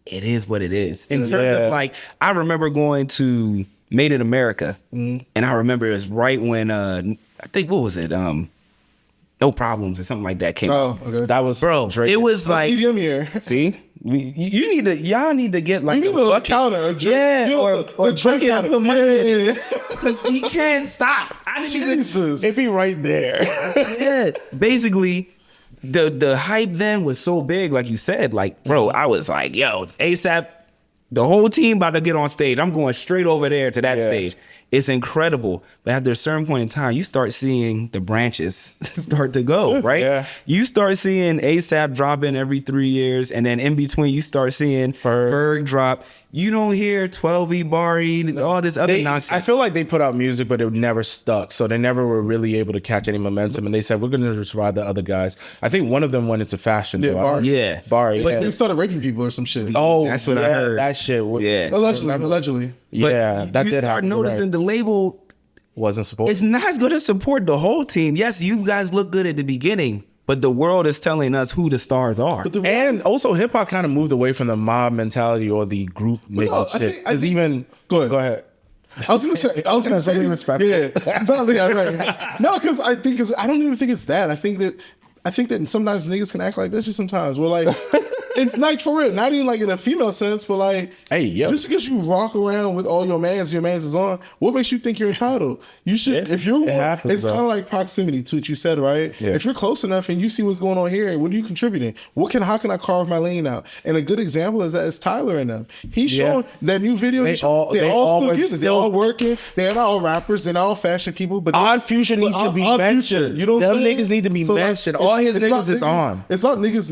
A: it is what it is. In terms of, like, I remember going to Made in America, and I remember it was right when, I think, what was it? No Problems or something like that came out.
C: Oh, okay.
B: That was,
A: bro, Drake. It was like,
C: EDM here.
A: See? Y'all need to get like
C: a counter,
A: or
C: Drake counter.
A: Because he can't stop.
C: Jesus.
B: It be right there.
A: Yeah. Basically, the hype then was so big, like you said, like, bro, I was like, yo, ASAP, the whole team about to get on stage. I'm going straight over there to that stage. It's incredible. But after a certain point in time, you start seeing the branches start to go, right?
B: Yeah.
A: You start seeing ASAP drop in every 3 years, and then in between, you start seeing Ferg drop. You don't hear 12E Bari, all this other nonsense.
B: I feel like they put out music, but it never stuck. So they never were really able to catch any momentum. And they said, we're going to just ride the other guys. I think one of them went into fashion.
C: Yeah,
B: Bari.
C: But they started raping people or some shit.
B: Oh,
A: that's what I heard.
B: That shit.
C: Allegedly.
B: Yeah, that
A: you
B: did
A: start
B: happen.
A: noticing the label
B: wasn't supporting.
A: It's not going to support the whole team. Yes, you guys look good at the beginning, but the world is telling us who the stars are.
B: And also, hip hop kind of moved away from the mob mentality or the group nigga shit. Go ahead.
C: I was gonna say,
B: respect.
C: Yeah, right. No, because I don't even think it's that. I think that sometimes niggas can act like bitches sometimes. Well, like, like for real, not even like in a female sense, but like, just because you rock around with all your mans is on, what makes you think you're entitled? You should, if you're, it's kind of like proximity to what you said, right? Yeah. If you're close enough and you see what's going on here, what are you contributing? How can I carve my lane out? And a good example is that it's Tyler and them. He's showing that new video. They're all working. They're not all rappers. They're not all fashion people. But
B: Odd Future needs to be mentioned. You know, them niggas need to be mentioned. All his niggas is on.
C: It's about niggas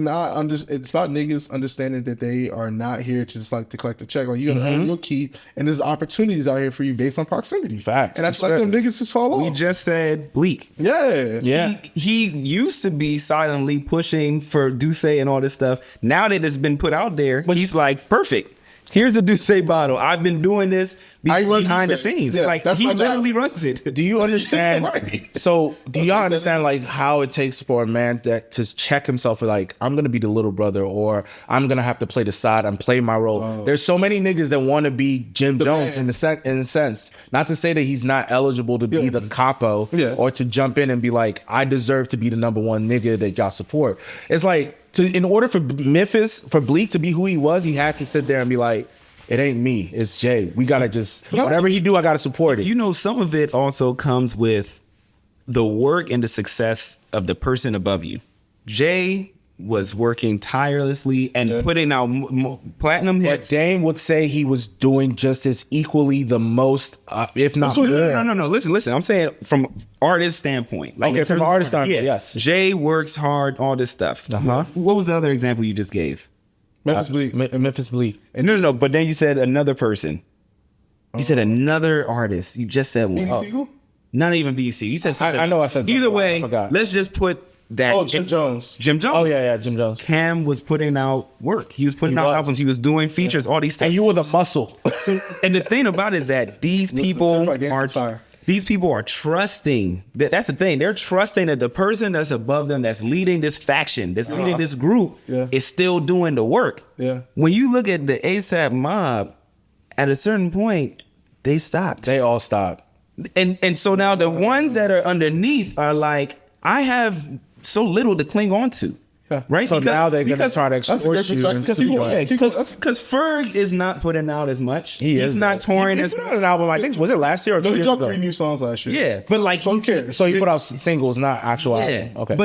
C: it's about niggas understanding that they are not here to just like to collect a check. Like, you gotta earn your keep, and there's opportunities out here for you based on proximity.
B: Facts.
C: And I feel like them niggas just fall off.
A: We just said Bleek.
C: Yeah.
A: He used to be silently pushing for Duce and all this stuff. Now that it's been put out there, he's like, perfect. Here's the Duce bottle. I've been doing this behind the scenes.
C: Yeah,
A: like, he literally runs it.
B: Do you understand? So do y'all understand like how it takes for a man to check himself for like, I'm going to be the little brother, or I'm going to have to play the side and play my role. There's so many niggas that want to be Jim Jones in a sense. Not to say that he's not eligible to be the capo or to jump in and be like, I deserve to be the number one nigga that y'all support. It's like, in order for Bleek to be who he was, he had to sit there and be like, it ain't me, it's Jay. We gotta just, whatever he do, I gotta support it.
A: You know, some of it also comes with the work and the success of the person above you. Jay was working tirelessly and putting out platinum hits.
B: But Dame would say he was doing just as equally the most, if not more.
A: No. Listen. I'm saying from artist standpoint. Like,
B: okay, from an artist standpoint, yes.
A: Jay works hard, all this stuff. What was the other example you just gave?
C: Memphis Bleek.
B: Memphis Bleek.
A: No. But then you said another person. You said another artist. You just said one.
C: Beanie Sigel?
A: Not even BC. You said something.
B: I know I said something.
A: Either
B: I
A: way,
B: forgot.
A: let's just put that.
C: Oh, Jim Jones.
A: Jim Jones.
B: Oh yeah, Jim Jones.
A: Cam was putting out work. He was putting out albums. He was doing features. All these things.
B: And you were the muscle.
A: And the thing about it is that these people are trusting. That's the thing. They're trusting that the person that's above them, that's leading this faction, that's leading this group, is still doing the work.
C: Yeah.
A: When you look at the ASAP mob, at a certain point, they stopped.
B: They all stopped.
A: And so now the ones that are underneath are like, I have so little to cling on to.
C: Yeah.
A: Right?
B: So now they're going to try to
C: That's a great
B: exploit you.
C: perspective.
A: Because Ferg is not putting out as much.
B: He's
A: He's not touring
B: He
A: as
B: put
A: much.
B: out an album, I think, was it last year or 2
C: No, he
B: years
C: dropped
B: ago?
C: 3 new songs last year.
A: Yeah, but like,
C: So who cares?
B: So he put out singles, not actual
A: yeah.
B: album. Okay.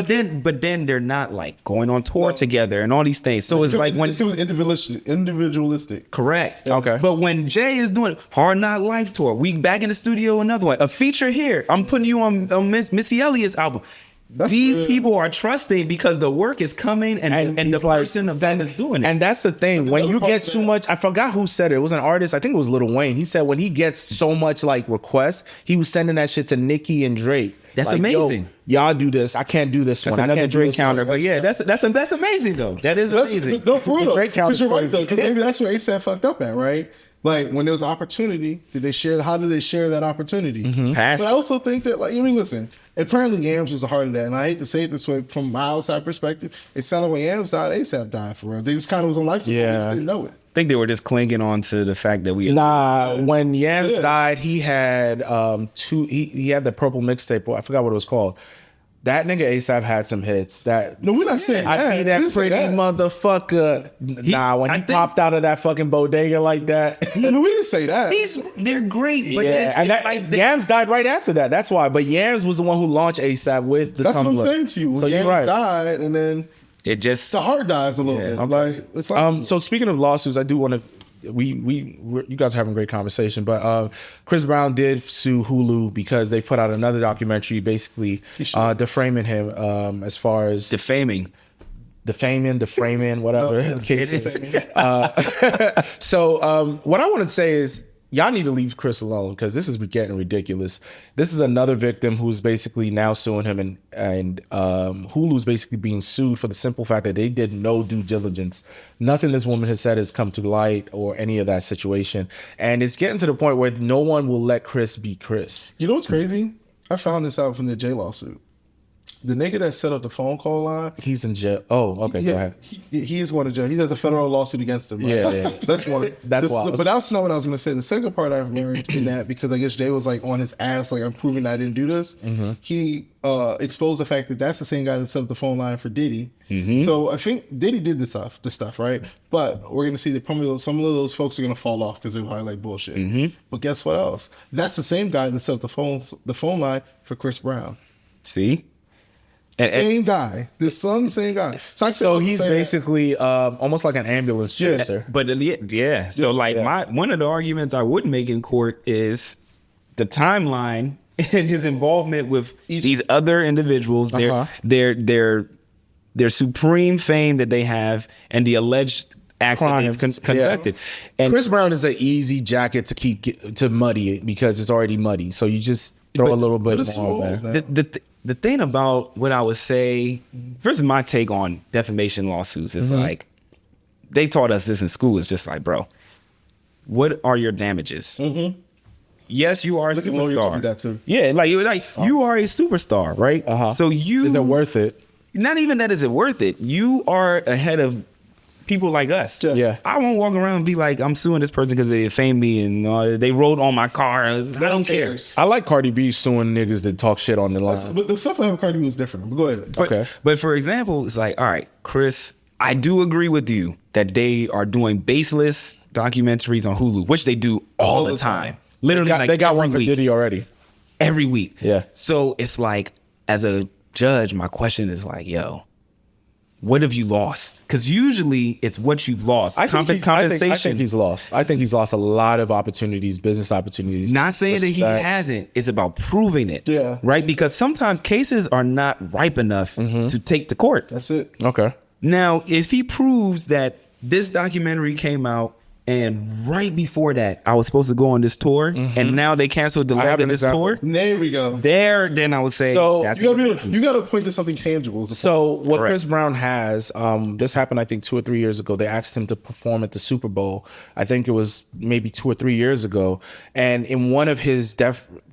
A: But then they're not like going on tour together and all these things. So it's like when
C: it's individualistic.
A: correct.
B: Okay.
A: But when Jay is doing Hard Knock Life tour, we back in the studio, another one, a feature here. I'm putting you on Missy Elliott's album. These people are trusting because the work is coming and the
B: he's like,
A: person of them is doing it.
B: And that's the thing. When you get too much, I forgot who said it. It was an artist. I think it was Lil Wayne. He said when he gets so much like requests, he was sending that shit to Nicki and Drake.
A: That's
B: like,
A: amazing.
B: Yo, y'all do this. I can't do this one. I
A: Another
B: can't do
A: Drake
B: this
A: counter,
B: one.
A: but yeah, that's amazing though. That is amazing.
C: No, for real though.
B: Drake count
C: Because
B: is
C: you're right
B: crazy.
C: though. Because maybe that's where ASAP fucked up at, right? Like when there was opportunity, how did they share that opportunity?
A: Pass.
C: But I also think that, like, I mean, listen, apparently Yams was a heart of that, and I hate to say it this way from my outside perspective, it sounded like when Yams died, ASAP died for real. They just kind of was on life support.
B: Yeah.
C: They just didn't know it.
A: I think they were just clinging on to the fact that we
B: Nah, when Yams died, he had he had the purple mixtape. I forgot what it was called. That nigga ASAP had some hits.
C: No, we're not saying that.
B: I be that
C: We didn't say
B: pretty
C: that.
B: motherfucker. When
A: I
B: he
A: think-
B: popped out of that fucking bodega like that.
C: No, we didn't say that.
A: they're great, but
B: Yeah, and
A: it's
B: that,
A: like
B: Yams died right after that. That's why. But Yams was the one who launched ASAP with the
C: That's
B: Tumblr.
C: what I'm saying to you.
B: So
C: Yams
B: you're right.
C: died, and then
A: it just
C: the heart dies a little bit. Like it's like
B: So speaking of lawsuits, I do want to. You guys are having a great conversation, but Chris Brown did sue Hulu because they put out another documentary, basically defaming him as far as
A: defaming.
B: deframing, whatever the case is. So what I want to say is, y'all need to leave Chris alone because this is getting ridiculous. This is another victim who's basically now suing him, and Hulu's basically being sued for the simple fact that they did no due diligence. Nothing this woman has said has come to light or any of that situation. And it's getting to the point where no one will let Chris be Chris.
C: You know what's crazy? I found this out from the Jay lawsuit. The nigga that set up the phone call line,
B: He's in jail. Oh, okay, go ahead.
C: he is going to jail. He has a federal lawsuit against him. Right?
B: Yeah.
C: That's one.
B: That's wild.
C: But that's not what I was going to say. The second part I've learned in that, because I guess Jay was like on his ass, like, I'm proving I didn't do this.
B: Mm-hmm.
C: He exposed the fact that that's the same guy that set up the phone line for Diddy.
B: Mm-hmm.
C: So I think Diddy did the stuff, right? But we're going to see that probably some of those folks are going to fall off because they're probably like bullshit.
B: Mm-hmm.
C: But guess what else? That's the same guy that set up the phone line for Chris Brown.
A: See?
C: Same guy. Same guy.
B: So he's basically almost like an ambulance chaser.
A: But yeah. So like one of the arguments I would make in court is the timeline and his involvement with these other individuals, their supreme fame that they have, and the alleged acts that they've conducted. And
B: Chris Brown is an easy jacket to keep to muddy it because it's already muddy. So you just throw a little bit more on there.
A: The thing about what I would say, first, my take on defamation lawsuits is like, they taught us this in school. It's just like, bro, what are your damages? Yes, you are a superstar.
C: That too.
A: Yeah, like you are a superstar, right? So
B: Is it worth it?
A: Not even that is it worth it. You are ahead of people like us.
B: Yeah.
A: I won't walk around and be like, I'm suing this person because they defamed me and they wrote on my car. I don't care.
B: I like Cardi B suing niggas that talk shit on the line.
C: But the stuff I have with Cardi B was different. But go ahead.
B: Okay.
A: But for example, it's like, all right, Chris, I do agree with you that they are doing baseless documentaries on Hulu, which they do all the time. Literally,
B: They got one for
A: week.
B: Diddy already.
A: Every week.
B: Yeah.
A: So it's like, as a judge, my question is like, yo, what have you lost? Because usually it's what you've lost.
B: I think
A: Compensation.
B: he's lost. I think he's lost a lot of opportunities, business opportunities.
A: Not saying that he
B: Respect.
A: hasn't. It's about proving it.
C: Yeah.
A: Right? Because sometimes cases are not ripe enough to take to court.
C: That's it.
B: Okay.
A: Now, if he proves that this documentary came out And right before that, I was supposed to go on this tour, and now they canceled the
B: I
A: leg
B: have
A: of
B: an
A: this
B: example.
A: tour.
C: There we go.
A: Then I would say,
B: So,
A: that's
C: You got to point to something tangible.
B: So what
A: Correct.
B: Chris Brown has, this happened I think 2 or 3 years ago. They asked him to perform at the Super Bowl. I think it was maybe 2 or 3 years ago. And in one of his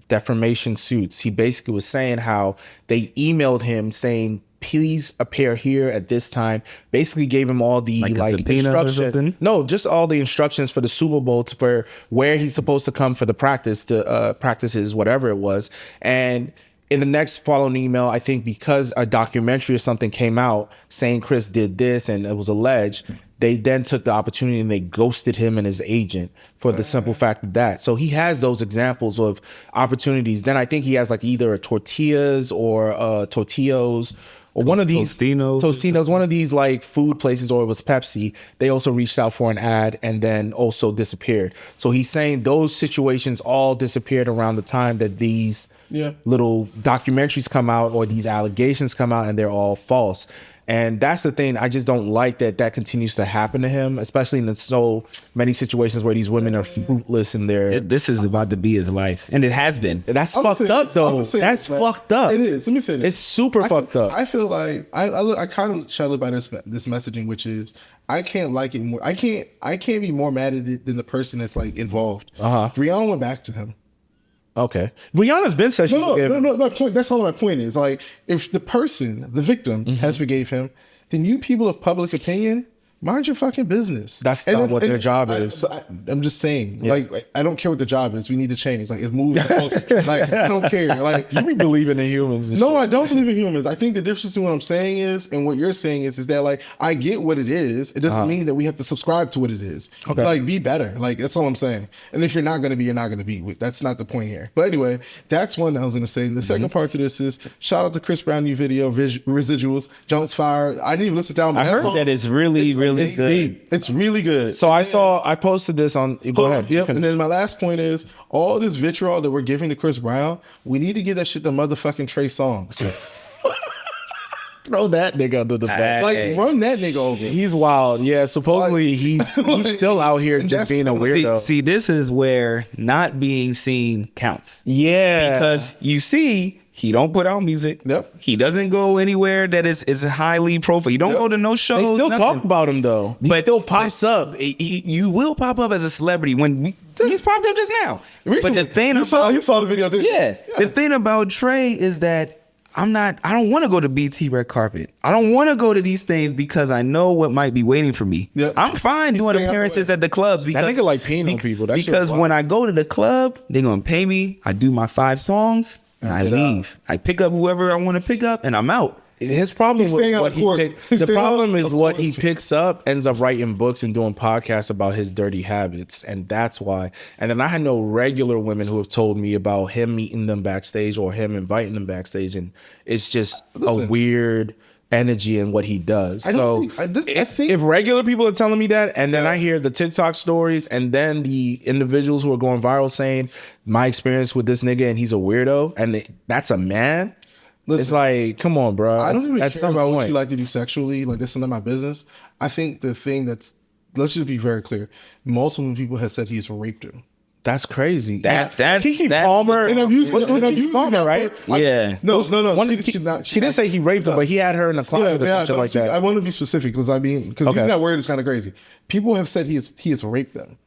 B: defamation suits, he basically was saying how they emailed him saying, please appear here at this time. Basically gave him all the
A: Like a
B: like
A: subpoena or something?
B: instructions. No, just all the instructions for the Super Bowl for where he's supposed to come for the practices, whatever it was. And in the next following email, I think because a documentary or something came out saying Chris did this and it was alleged, they then took the opportunity and they ghosted him and his agent for the simple fact of that. So he has those examples of opportunities. Then I think he has like either a Tortillas or Tortillos or one of these Tostinos, one of these like food places, or it was Pepsi. They also reached out for an ad and then also disappeared. So he's saying those situations all disappeared around the time that these little documentaries come out or these allegations come out, and they're all false. And that's the thing. I just don't like that continues to happen to him, especially in so many situations where these women are fruitless in their.
A: This is about to be his life, and it has been.
B: That's fucked up, though. That's fucked up.
C: It is. Let me say this.
B: It's super fucked up.
C: I feel like I kind of shadowed by this messaging, which is I can't like it more. I can't be more mad at it than the person that's like involved. Rihanna went back to him.
B: Okay. Rihanna's been said she
C: No. My point. That's all my point is. Like, if the person, the victim, has forgave him, then you people of public opinion, mind your fucking business.
B: That's not what their job is.
C: I'm just saying. Like, I don't care what the job is. We need to change. Like, it's moving. Like, I don't care. Like,
B: You be believing in humans. And
C: no,
B: shit.
C: I don't believe in humans. I think the difference between what I'm saying is and what you're saying is that like I get what it is. It doesn't mean that we have to subscribe to what it is.
B: Okay.
C: Like, be better. Like, that's all I'm saying. And if you're not gonna be, you're not gonna be. That's not the point here. But anyway, that's one that I was gonna say. And the second part to this is shout out to Chris Brown new video, Residuals. Jones Fire. I didn't even listen to that.
A: I heard that it's really good.
C: It's really good.
B: So I posted this on. Go ahead.
C: Yep. And then my last point is all this vitriol that we're giving to Chris Brown, we need to give that shit to motherfucking Trey Songz.
B: Throw that nigga under the bus.
C: Like, run that nigga over.
B: He's wild. Yeah, supposedly he's still out here just being a weirdo.
A: See, this is where not being seen counts.
B: Yeah.
A: Because you see, he don't put out music.
C: Yep.
A: He doesn't go anywhere that is highly profile. You don't go to no shows.
B: They still
A: nothing.
B: talk about him though. He
A: But
B: still pops up.
A: You will pop up as a celebrity when he's popped up just now.
C: Recently,
A: But the thing
C: you saw the video, didn't you?
A: the thing about Trey is that I don't want to go to BT red carpet. I don't want to go to these things because I know what might be waiting for me.
C: Yep.
A: I'm fine doing
C: staying out the
A: appearances
C: way.
A: at the clubs because
B: nigga like peeing on people. That shit
A: because
B: wild.
A: when I go to the club, they're gonna pay me. I do my 5 songs and I
C: get
A: leave. I pick up whoever I want to pick up and I'm out.
B: His problem
C: staying
B: with
C: out
B: what
C: of
B: he
C: court.
B: picked,
C: He's
B: the
C: staying
B: problem
C: out
B: is
C: of
B: what
C: court.
B: he picks up ends up writing books and doing podcasts about his dirty habits, and that's why. And then I had no regular women who have told me about him meeting them backstage or him inviting them backstage, and it's just a weird energy in what he does.
C: I don't think- I think-
B: if regular people are telling me that, and then I hear the TikTok stories, and then the individuals who are going viral saying my experience with this nigga and he's a weirdo, and that's a man.
C: Listen,
B: it's like, come on, bro.
C: I don't even
B: At
C: care
B: some
C: about what
B: point.
C: you like to do sexually. Like, this is not my business. I think the thing let's just be very clear. Multiple people have said he's raped her.
B: That's crazy.
A: That's
B: Keke Palmer.
C: And I'm using
B: Keke Palmer, right?
A: Yeah.
C: No.
B: She didn't say he raped her, but he had her in the closet or something like that.
C: I want to be specific because because using that word is kind of crazy. People have said he has raped them.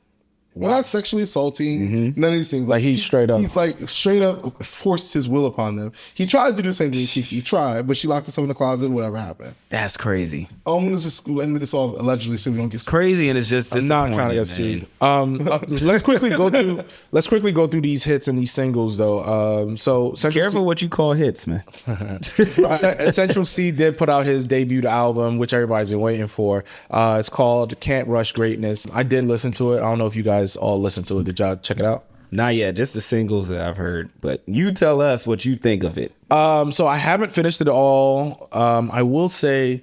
C: We're not sexually assaulting, none of these things.
B: Like, he's straight up.
C: He's like straight up forced his will upon them. He tried to do the same thing. He tried, but she locked herself in the closet. Whatever happened.
A: That's crazy.
C: I'm gonna just end this all allegedly so we don't get
A: Crazy, and it's just
B: I'm not trying to get sued. Let's quickly go through these hits and these singles though. So
A: Careful what you call hits, man.
B: Central C did put out his debut album, which everybody's been waiting for. It's called Can't Rush Greatness. I did listen to it. I don't know if you guys all listened to it. Did y'all check it out?
A: Not yet, just the singles that I've heard. But you tell us what you think of it.
B: So I haven't finished it all. I will say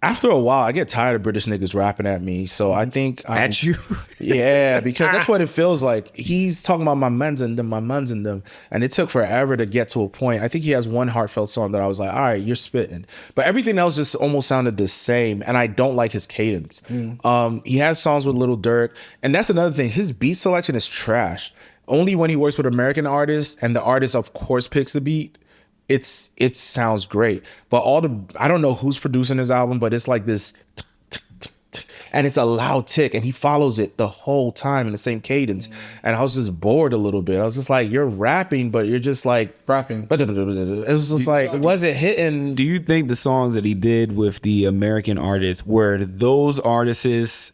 B: After a while, I get tired of British niggas rapping at me. So I think
A: At you.
B: yeah, because that's what it feels like. He's talking about my mans and them, and it took forever to get to a point. I think he has one heartfelt song that I was like, all right, you're spitting, but everything else just almost sounded the same, and I don't like his cadence. He has songs with Lil Durk, and that's another thing. His beat selection is trash. Only when he works with American artists, and the artist, of course, picks the beat. It sounds great, but I don't know who's producing his album, but it's like this, and it's a loud tick, and he follows it the whole time in the same cadence. And I was just bored a little bit. I was just like, you're rapping, but you're just like
C: Rapping.
B: It was just like, was it hitting?
A: Do you think the songs that he did with the American artists were those artists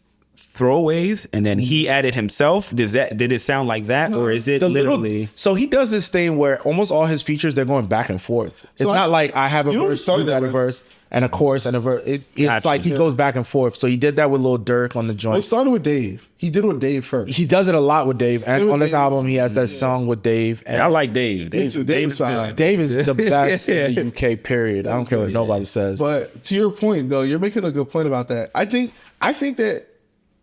A: throwaways and then he added himself? Did it sound like that, or is it literally?
B: So he does this thing where almost all his features, they're going back and forth. It's not like I have a verse, you got a verse, and a chorus and a verse. It's
A: Gotcha.
B: like he goes back and forth. So he did that with Lil Durk on the
C: Well, it
B: joint.
C: started with Dave. He did it with Dave first.
B: He does it a lot with Dave, and
C: with
B: on this
C: Dave.
B: album, he has that song with Dave. And
A: I like Dave.
C: Me too. Dave's fine.
B: Dave is the best in the UK. Period. I don't care what nobody says.
C: But to your point, though, you're making a good point about that. I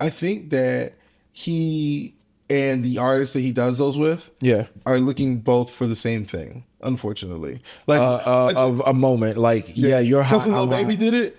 C: think that he and the artists that he does those with,
B: Yeah,
C: are looking both for the same thing. Unfortunately, like
B: a moment. Like you're hot.
C: because when Lil Baby did it,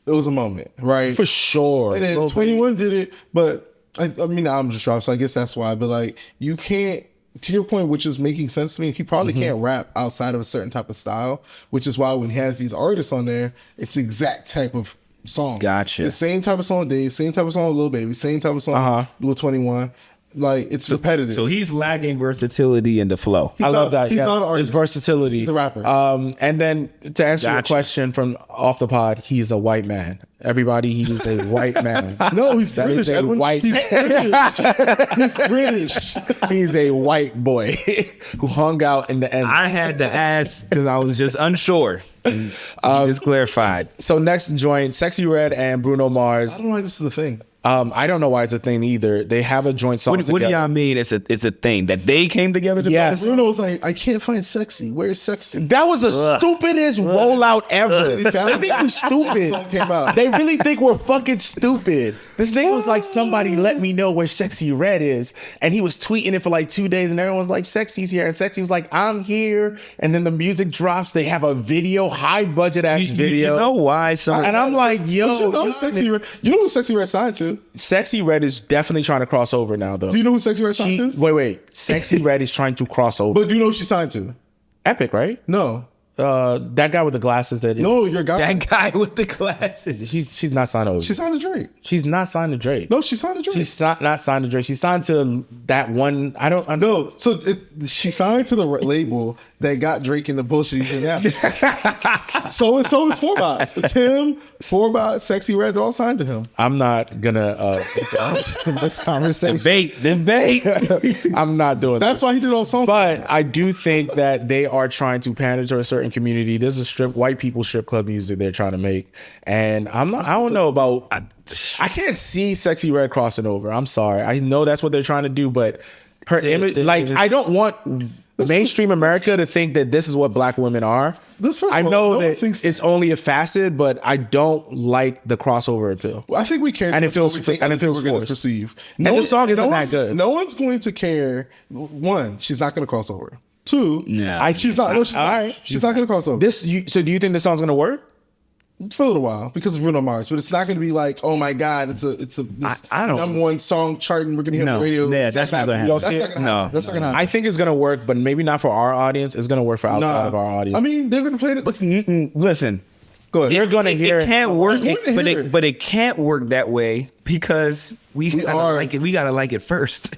C: it was a moment, right?
B: For sure.
C: And then
B: Lil
C: 21 did it, but I mean, I'm just dropped, so I guess that's why. But like, you can't. To your point, which is making sense to me, he probably can't rap outside of a certain type of style, which is why when he has these artists on there, it's the exact type of song.
A: Gotcha.
C: The same type of song, Dave, same type of song, Lil Baby, same type of song with 21. Like, it's repetitive.
A: So he's lacking versatility in the flow.
B: I love that.
C: He's
B: Yeah.
C: not an
B: His
C: artist.
B: versatility.
C: He's a rapper.
B: And then to answer your
A: Gotcha.
B: question from off the pod, he's a white man. Everybody, he's a white man.
C: No, he's
B: That
C: British.
B: is a
C: Edwin.
B: white.
C: He's British. He's British.
B: He's a white boy who hung out in the end.
A: I had to ask because I was just unsure. And you just clarified.
B: So next joint, Sexy Red and Bruno
C: I
B: Mars.
C: don't know why this is the thing.
B: I don't know why it's a thing either. They have a joint song
A: What
B: together.
A: do y'all mean? It's a thing that they came together to
B: Yes.
A: do?
C: Bruno was like, I can't find sexy. Where's sexy?
B: That was the stupidest rollout ever. They think we're stupid.
C: Song came out.
B: They really think we're fucking stupid. This nigga was like, somebody let me know where Sexy Red is. And he was tweeting it for like 2 days, and everyone's like, Sexy's here. And Sexy was like, I'm here. And then the music drops. They have a video, high budget ass video.
A: You know why?
B: And I'm like, yo,
C: You know who Sexy Red? You know who Sexy Red signed to?
B: Sexy Red is definitely trying to cross over now, though.
C: Do you know who Sexy Red signed to?
B: Wait. Sexy Red is trying to cross over.
C: But do you know who she signed to?
B: Epic, right?
C: No.
B: That guy with the glasses that
C: No, your guy.
A: that guy with the glasses?
B: she's not signed over.
C: She signed to Drake.
B: She's not signed to Drake.
C: No, she signed to Drake.
B: She's not signed to Drake. She signed to that one. I know.
C: No, so she signed to the label that got Drake in the bullshit. Yeah. so it's Forbot. Tim, Forbot, Sexy Red, they all signed to him.
B: I'm not gonna this conversation.
A: Debate.
B: I'm not doing
C: That's
B: that.
C: why he did all songs.
B: But I do think that they are trying to pander to a certain community. This is white people strip club music they're trying to make, and I don't know about. I can't see Sexy Red crossing over. I'm sorry. I know that's what they're trying to do, but her image, like, I don't want mainstream America to think that this is what black women are. I know that it's only a facet, but I don't like the crossover appeal.
C: I think we care,
B: And it feels-
C: what we think
B: and it
C: other people
B: feels
C: are gonna
B: forced.
C: perceive.
B: And the song isn't that
C: one's-
B: good.
C: No one's going to care. One, she's not going to cross over. Two,
A: Nah.
C: she's not. No, she's
B: All
C: not.
B: right.
C: She's not going to cross over.
B: So do you think this song's gonna work?
C: For a little while because of Bruno Mars, but it's not going to be like, oh my god, it's this
A: I don't-
C: number one song charting. We're going to hit on
A: No.
C: the radio.
A: Yeah, that's not gonna happen.
C: That's not
B: see
C: going
B: it?
C: to happen.
A: No.
C: That's not going to happen.
B: I think it's gonna work, but maybe not for our audience. It's gonna work for outside of our audience.
C: I mean, they're going to play it.
A: Listen,
C: Go ahead.
B: you're gonna hear
A: it can't work,
C: I wanna hear it.
A: but it can't work that way because we gotta
C: are-
A: like it. We gotta like it first.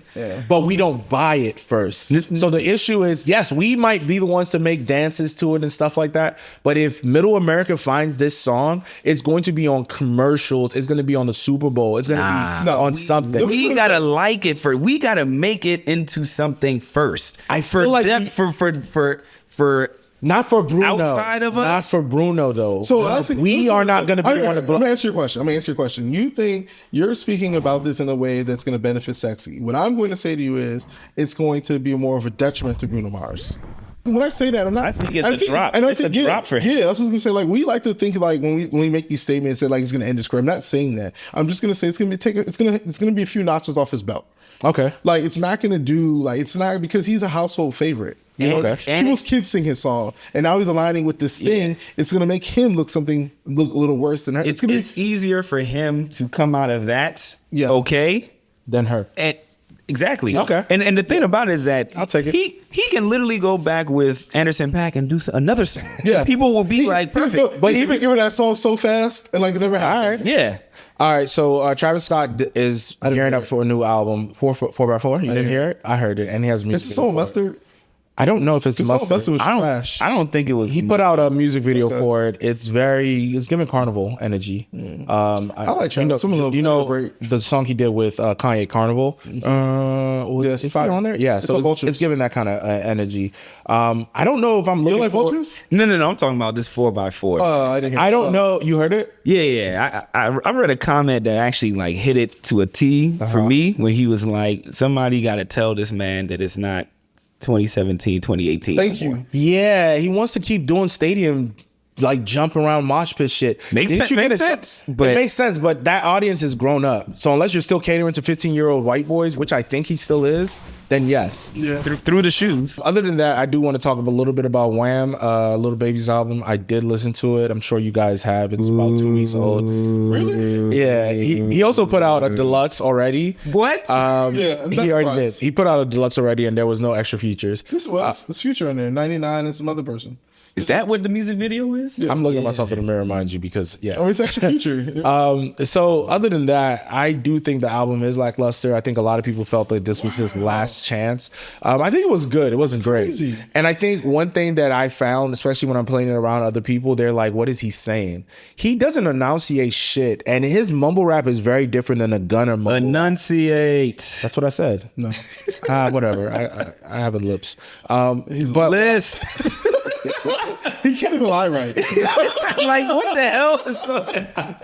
B: but we don't buy it first. So the issue is, yes, we might be the ones to make dances to it and stuff like that. But if Middle America finds this song, it's going to be on commercials. It's going to be on the Super Bowl. It's going to be on something.
A: We gotta like it first. We gotta make it into something first.
B: I feel like
A: for
B: not for Bruno.
A: outside of us?
B: Not for Bruno though.
C: So I think
B: we are not going to be
C: I'm
B: on the
C: going to answer your question. You think you're speaking about this in a way that's going to benefit Sexy? What I'm going to say to you is, it's going to be more of a detriment to Bruno Mars. When I say that, I'm not.
A: I think it's a drop. It's a drop for him.
C: Yeah, I was just gonna say, like, we like to think like when we make these statements that like it's gonna end his career. I'm not saying that. I'm just gonna say it's gonna be a few notches off his belt.
B: Okay.
C: Like it's not gonna do like it's not because he's a household favorite. You know, people's kids sing his song, and now he's aligning with this thing. It's gonna make him look a little worse than her.
A: It's easier for him to come out of that
B: than her.
A: And exactly.
B: Okay.
A: And the thing about it is that
B: I'll take it.
A: He can literally go back with Anderson .Paak and do another song.
C: Yeah.
A: People will be like perfect.
C: But even giving that song so fast and like it never happened.
B: All right.
A: Yeah.
B: All right, so Travis Scott is gearing up for a new album, 4x4. You didn't hear it? I heard it, and he has music.
C: Is it so mustard?
B: I don't know if it's mustard.
C: Mustard was
A: I
C: trash.
A: don't think it was.
B: He put out a music video for it. It's giving Carnival energy.
C: I like Travis.
B: You know the song he did with Kanye, Carnival. Is he on there? Yeah, so it's giving that kind of energy. I don't know if I'm looking.
C: You like Vultures?
A: No. I'm talking about this 4x4.
C: I didn't hear
B: I don't know. You heard it?
A: Yeah. I read a comment that actually like hit it to a T for me when he was like, somebody got to tell this man that it's not 2017, 2018.
C: Thank you.
B: Yeah, he wants to keep doing stadium like jump around mosh pit shit.
A: Makes sense. But
B: it makes sense, but that audience has grown up. So unless you're still catering to 15-year-old white boys, which I think he still is, then yes.
C: Yeah.
A: Through the shoes.
B: Other than that, I do want to talk a little bit about Wham, Little Baby's album. I did listen to it. I'm sure you guys have. It's about 2 weeks old.
C: Really?
B: Yeah. He also put out a deluxe already.
A: What?
B: He already did. He put out a deluxe already, and there was no extra features.
C: This was Future on there. 99 and some other person.
A: Is that what the music video is?
B: I'm looking at myself in the mirror, mind you, because
C: Oh, it's actually Future.
B: So other than that, I do think the album is lackluster. I think a lot of people felt that this was his last chance. I think it was good. It wasn't great.
C: Crazy.
B: And I think one thing that I found, especially when I'm playing it around other people, they're like, what is he saying? He doesn't enunciate shit. And his mumble rap is very different than a Gunner mumble.
A: Enunciate.
B: That's what I said.
C: No.
B: Whatever. I have a lips.
A: But lisp.
C: He can't even lie right.
A: Like, what the hell is going on?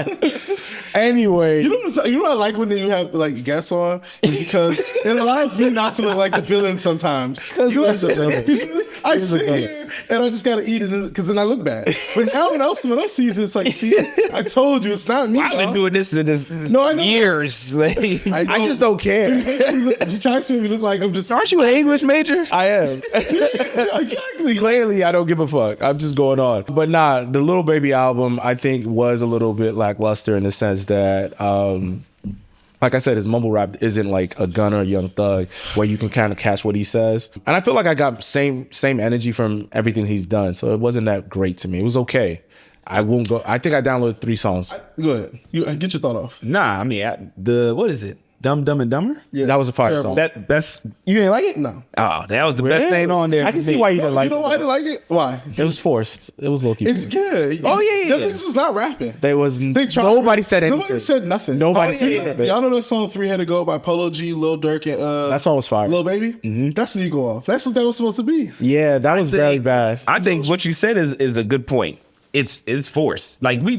B: Anyway.
C: You know what I like when you have like guests on? Is because it allows me not to look like the villain sometimes. I sit here and I just gotta eat it because then I look bad. But someone else sees it, it's like, see, I told you, it's not me.
A: I've been doing this
C: I know.
A: years. Like,
B: I just don't care.
C: You try to make me look like I'm just.
A: aren't you an English major?
B: I am.
C: Exactly.
B: Clearly, I don't give a fuck. I'm just going on. But nah, the Little Baby album, I think, was a little bit lackluster in the sense that, like I said, his mumble rap isn't like a Gunner, Young Thug, where you can kind of catch what he says. And I feel like I got same energy from everything he's done. So it wasn't that great to me. It was okay. I won't go. I think I downloaded 3 songs.
C: Go ahead. You get your thought off.
A: Nah, I mean, what is it? Dumb and Dumber?
C: Yeah,
B: that was a fire
C: terrible.
B: song.
A: That's you didn't like it?
C: No.
A: Oh, that was the best thing on there.
B: I can see why you didn't like
C: You know why I didn't like it? Why?
B: it. It was forced. It was low-key.
A: Oh, yeah.
C: Them niggas was not rapping.
B: They was
C: They tried.
B: nobody said anything.
C: Nobody said nothing.
B: Nobody said anything.
C: Y'all know that song 3 Had to Go by Polo G, Lil Durk, and
B: That song was fire.
C: Lil Baby? Mm-hmm. That's when you go off. That's what that was supposed to be.
B: Yeah, that was very bad.
A: I think what you said is a good point. It's forced. Like they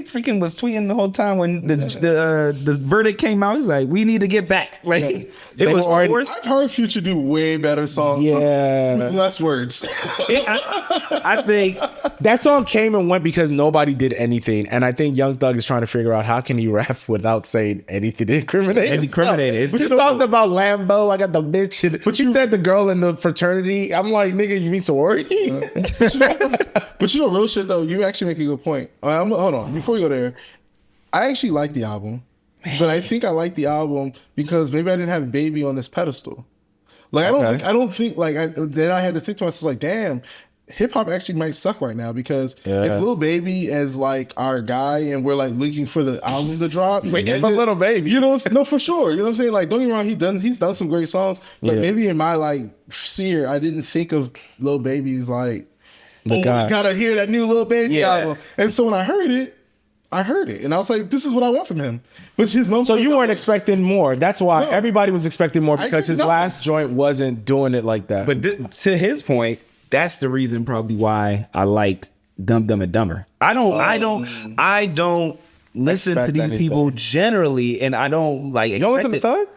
A: freaking was tweeting the whole time when the verdict came out. It's like we need to get back. Like it was forced.
C: I've heard Future do way better songs.
B: Yeah.
C: With less words.
A: I think
B: That song came and went because nobody did anything. And I think Young Thug is trying to figure out how can he rap without saying anything to incriminate himself. He talked about Lambo. I got the bitch. But you said the girl in the fraternity. I'm like, nigga, you mean sorority?
C: But you know, real shit though, you actually make a good point. Hold on. Before we go there, I actually like the album. But I think I like the album because maybe I didn't have Baby on this pedestal. Like I don't think then I had to think to myself like, damn, hip hop actually might suck right now because if Lil Baby is like our guy and we're like looking for the album to drop,
B: Little Baby,
C: you know, no, for sure, you know what I'm saying? Like, don't get me wrong, he's done some great songs, but maybe in my like sphere, I didn't think of Lil Baby's like, I gotta hear that new Lil Baby album. And so when I heard it, and I was like, this is what I want from him. But
B: so you weren't expecting more. That's why everybody was expecting more because his last joint wasn't doing it like that.
A: But to his point, that's the reason probably why I liked Dumb and Dumber. I don't listen to these people generally, and I don't like.
B: You don't listen to Thug?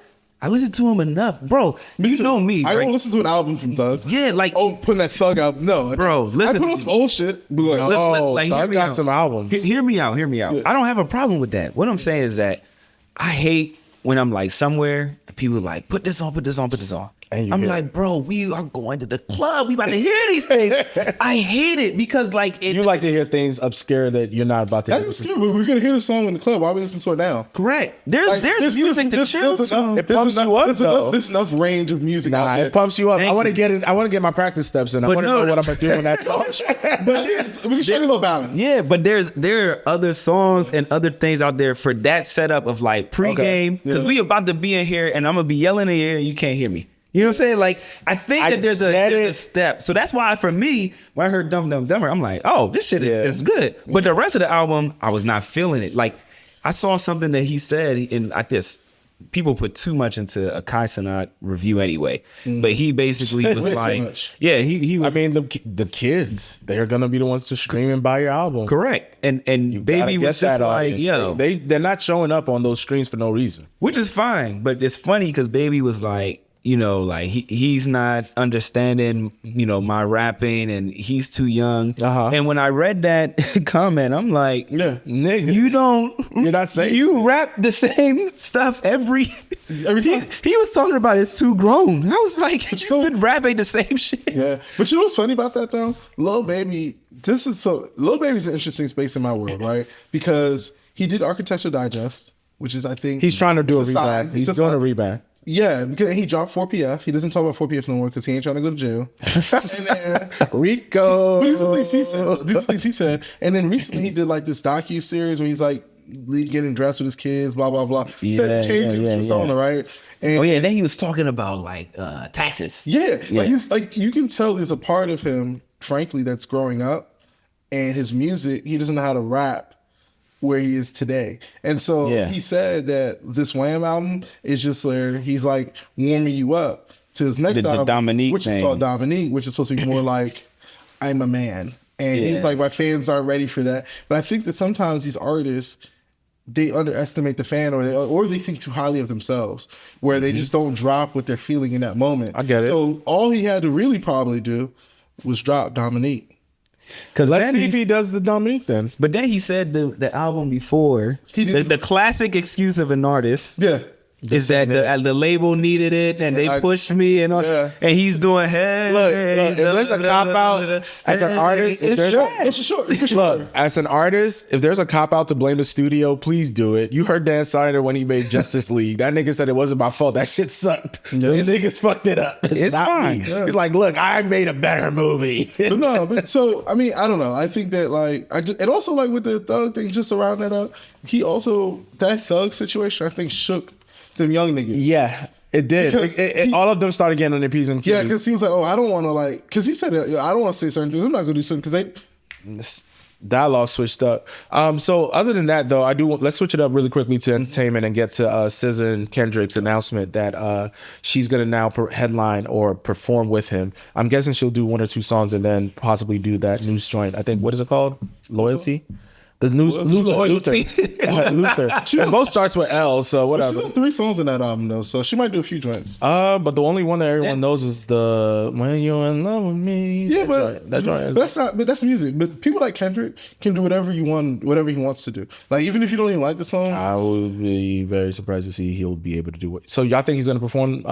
A: I listen to him enough, bro. You know me,
C: I
A: right?
C: don't listen to an album from Thug.
A: Yeah, like
C: putting that Thug out. No,
A: bro. Listen,
C: I put on some old shit. But like,
B: Oh,
A: like,
B: Thug got some albums.
A: Hear me out.
C: Yeah.
A: I don't have a problem with that. What I'm saying is that I hate when I'm like somewhere and people are like, put this on.
B: And
A: I'm like, bro, we are going to the club. We about to hear these things. I hate it because like
B: You like to hear things obscure that you're not about to hear.
C: that's scary, but we're gonna hear the song in the club. Why are we listening to it now?
A: correct. There's music to chill to.
B: It pumps you up, though.
C: There's enough range of music out there.
B: It pumps you up.
A: Thank
B: I want to
A: you.
B: get it. I want to get my practice steps in. I
A: But
B: want to
A: no-
B: know what I'm gonna do in that song.
C: But we can show you a little balance.
A: Yeah, but there are other songs and other things out there for that setup of like pregame
B: Okay.
A: because we about to be in here and I'm gonna be yelling in here and you can't hear me. You know what I'm saying? Like I think that there's a step. So that's why for me, when I heard Dumb Dumb Dumber, I'm like, oh, this shit is good. But the rest of the album, I was not feeling it. Like I saw something that he said, and I guess people put too much into a Kai Cenat review anyway. But he basically was
C: Way too
A: like,
C: much.
A: yeah, he was.
B: I mean, the kids, they're gonna be the ones to stream and buy your album.
A: correct. And
B: Gotta
A: Baby
B: get
A: was just
B: that
A: like,
B: audience.
A: yo,
B: they're not showing up on those streams for no reason.
A: which is fine, but it's funny because Baby was like, you know, like he's not understanding, you know, my rapping and he's too young. And when I read that comment, I'm like,
B: Yeah, nigga,
A: you're
B: not saying
A: you rap the same stuff every
C: Every time.
A: He was talking about it's too grown. I was like, you've
C: so-
A: been rapping the same shit.
C: Yeah, but you know what's funny about that though? Lil Baby, Lil Baby's an interesting space in my world, right? Because he did Architecture Digest, which is I think
B: he's trying to do a
C: it's sign.
B: rebound. He's
C: It's
B: doing a
C: sign.
B: rebound.
C: Yeah, because he dropped 4PF. He doesn't talk about 4PF no more because he ain't trying to go to jail. And then,
B: Rico.
C: these are things he said. These are things he said. And then recently he did like this docu-series where he's like getting dressed with his kids, blah blah blah. Changing persona, right? And
A: Oh yeah, then he was talking about like taxes.
C: like he's like you can tell there's a part of him, frankly, that's growing up, and his music, he doesn't know how to rap where he is today. And so he said that this Wham album is just where he's like warming you up to his next
A: The
C: album,
A: Dominique
C: which
A: thing.
C: is called Dominique, which is supposed to be more like I'm a man. And he's like, my fans aren't ready for that. But I think that sometimes these artists, they underestimate the fan, or they think too highly of themselves, where they just don't drop what they're feeling in that moment.
B: I get it.
C: So all he had to really probably do was drop Dominique.
A: Because
B: Let's see if he does the Dominique then.
A: But then he said the album before, the classic excuse of an artist is that the label needed it and they pushed me and all, and he's doing, hey,
B: Look, if there's a cop out as an artist, if there's look, as an artist, if there's a cop out to blame the studio, please do it. You heard Dan Snyder when he made Justice League. That nigga said it wasn't my fault. That shit sucked. The niggas fucked it up. It's not
A: fine.
B: me. He's like, look, I made a better movie.
C: But no, but so I mean, I don't know. I think that like and also like with the Thug thing, just to round that up, he also that Thug situation I think shook them young niggas.
B: Yeah, it did. All of them started getting on their P's and Q's.
C: Yeah, because he was like, oh, I don't want to like, because he said, I don't want to say certain things. I'm not gonna do something because they.
B: Dialogue switched up. So other than that, though, let's switch it up really quickly to entertainment and get to SZA and Kendrick's announcement that she's gonna now headline or perform with him. I'm guessing she'll do 1 or 2 songs and then possibly do that news joint. I think, what is it called? Loyalty. The news Luther. It both starts with L, so whatever.
C: She's got 3 songs in that album though, so she might do a few joints.
B: But the only one that everyone knows is the "When You're in Love with Me."
C: Yeah,
B: that joint.
C: But that's not. But that's music. But people like Kendrick can do whatever he wants to do. Like even if you don't even like the song,
B: I would be very surprised to see he'll be able to do it. So y'all think he's gonna perform?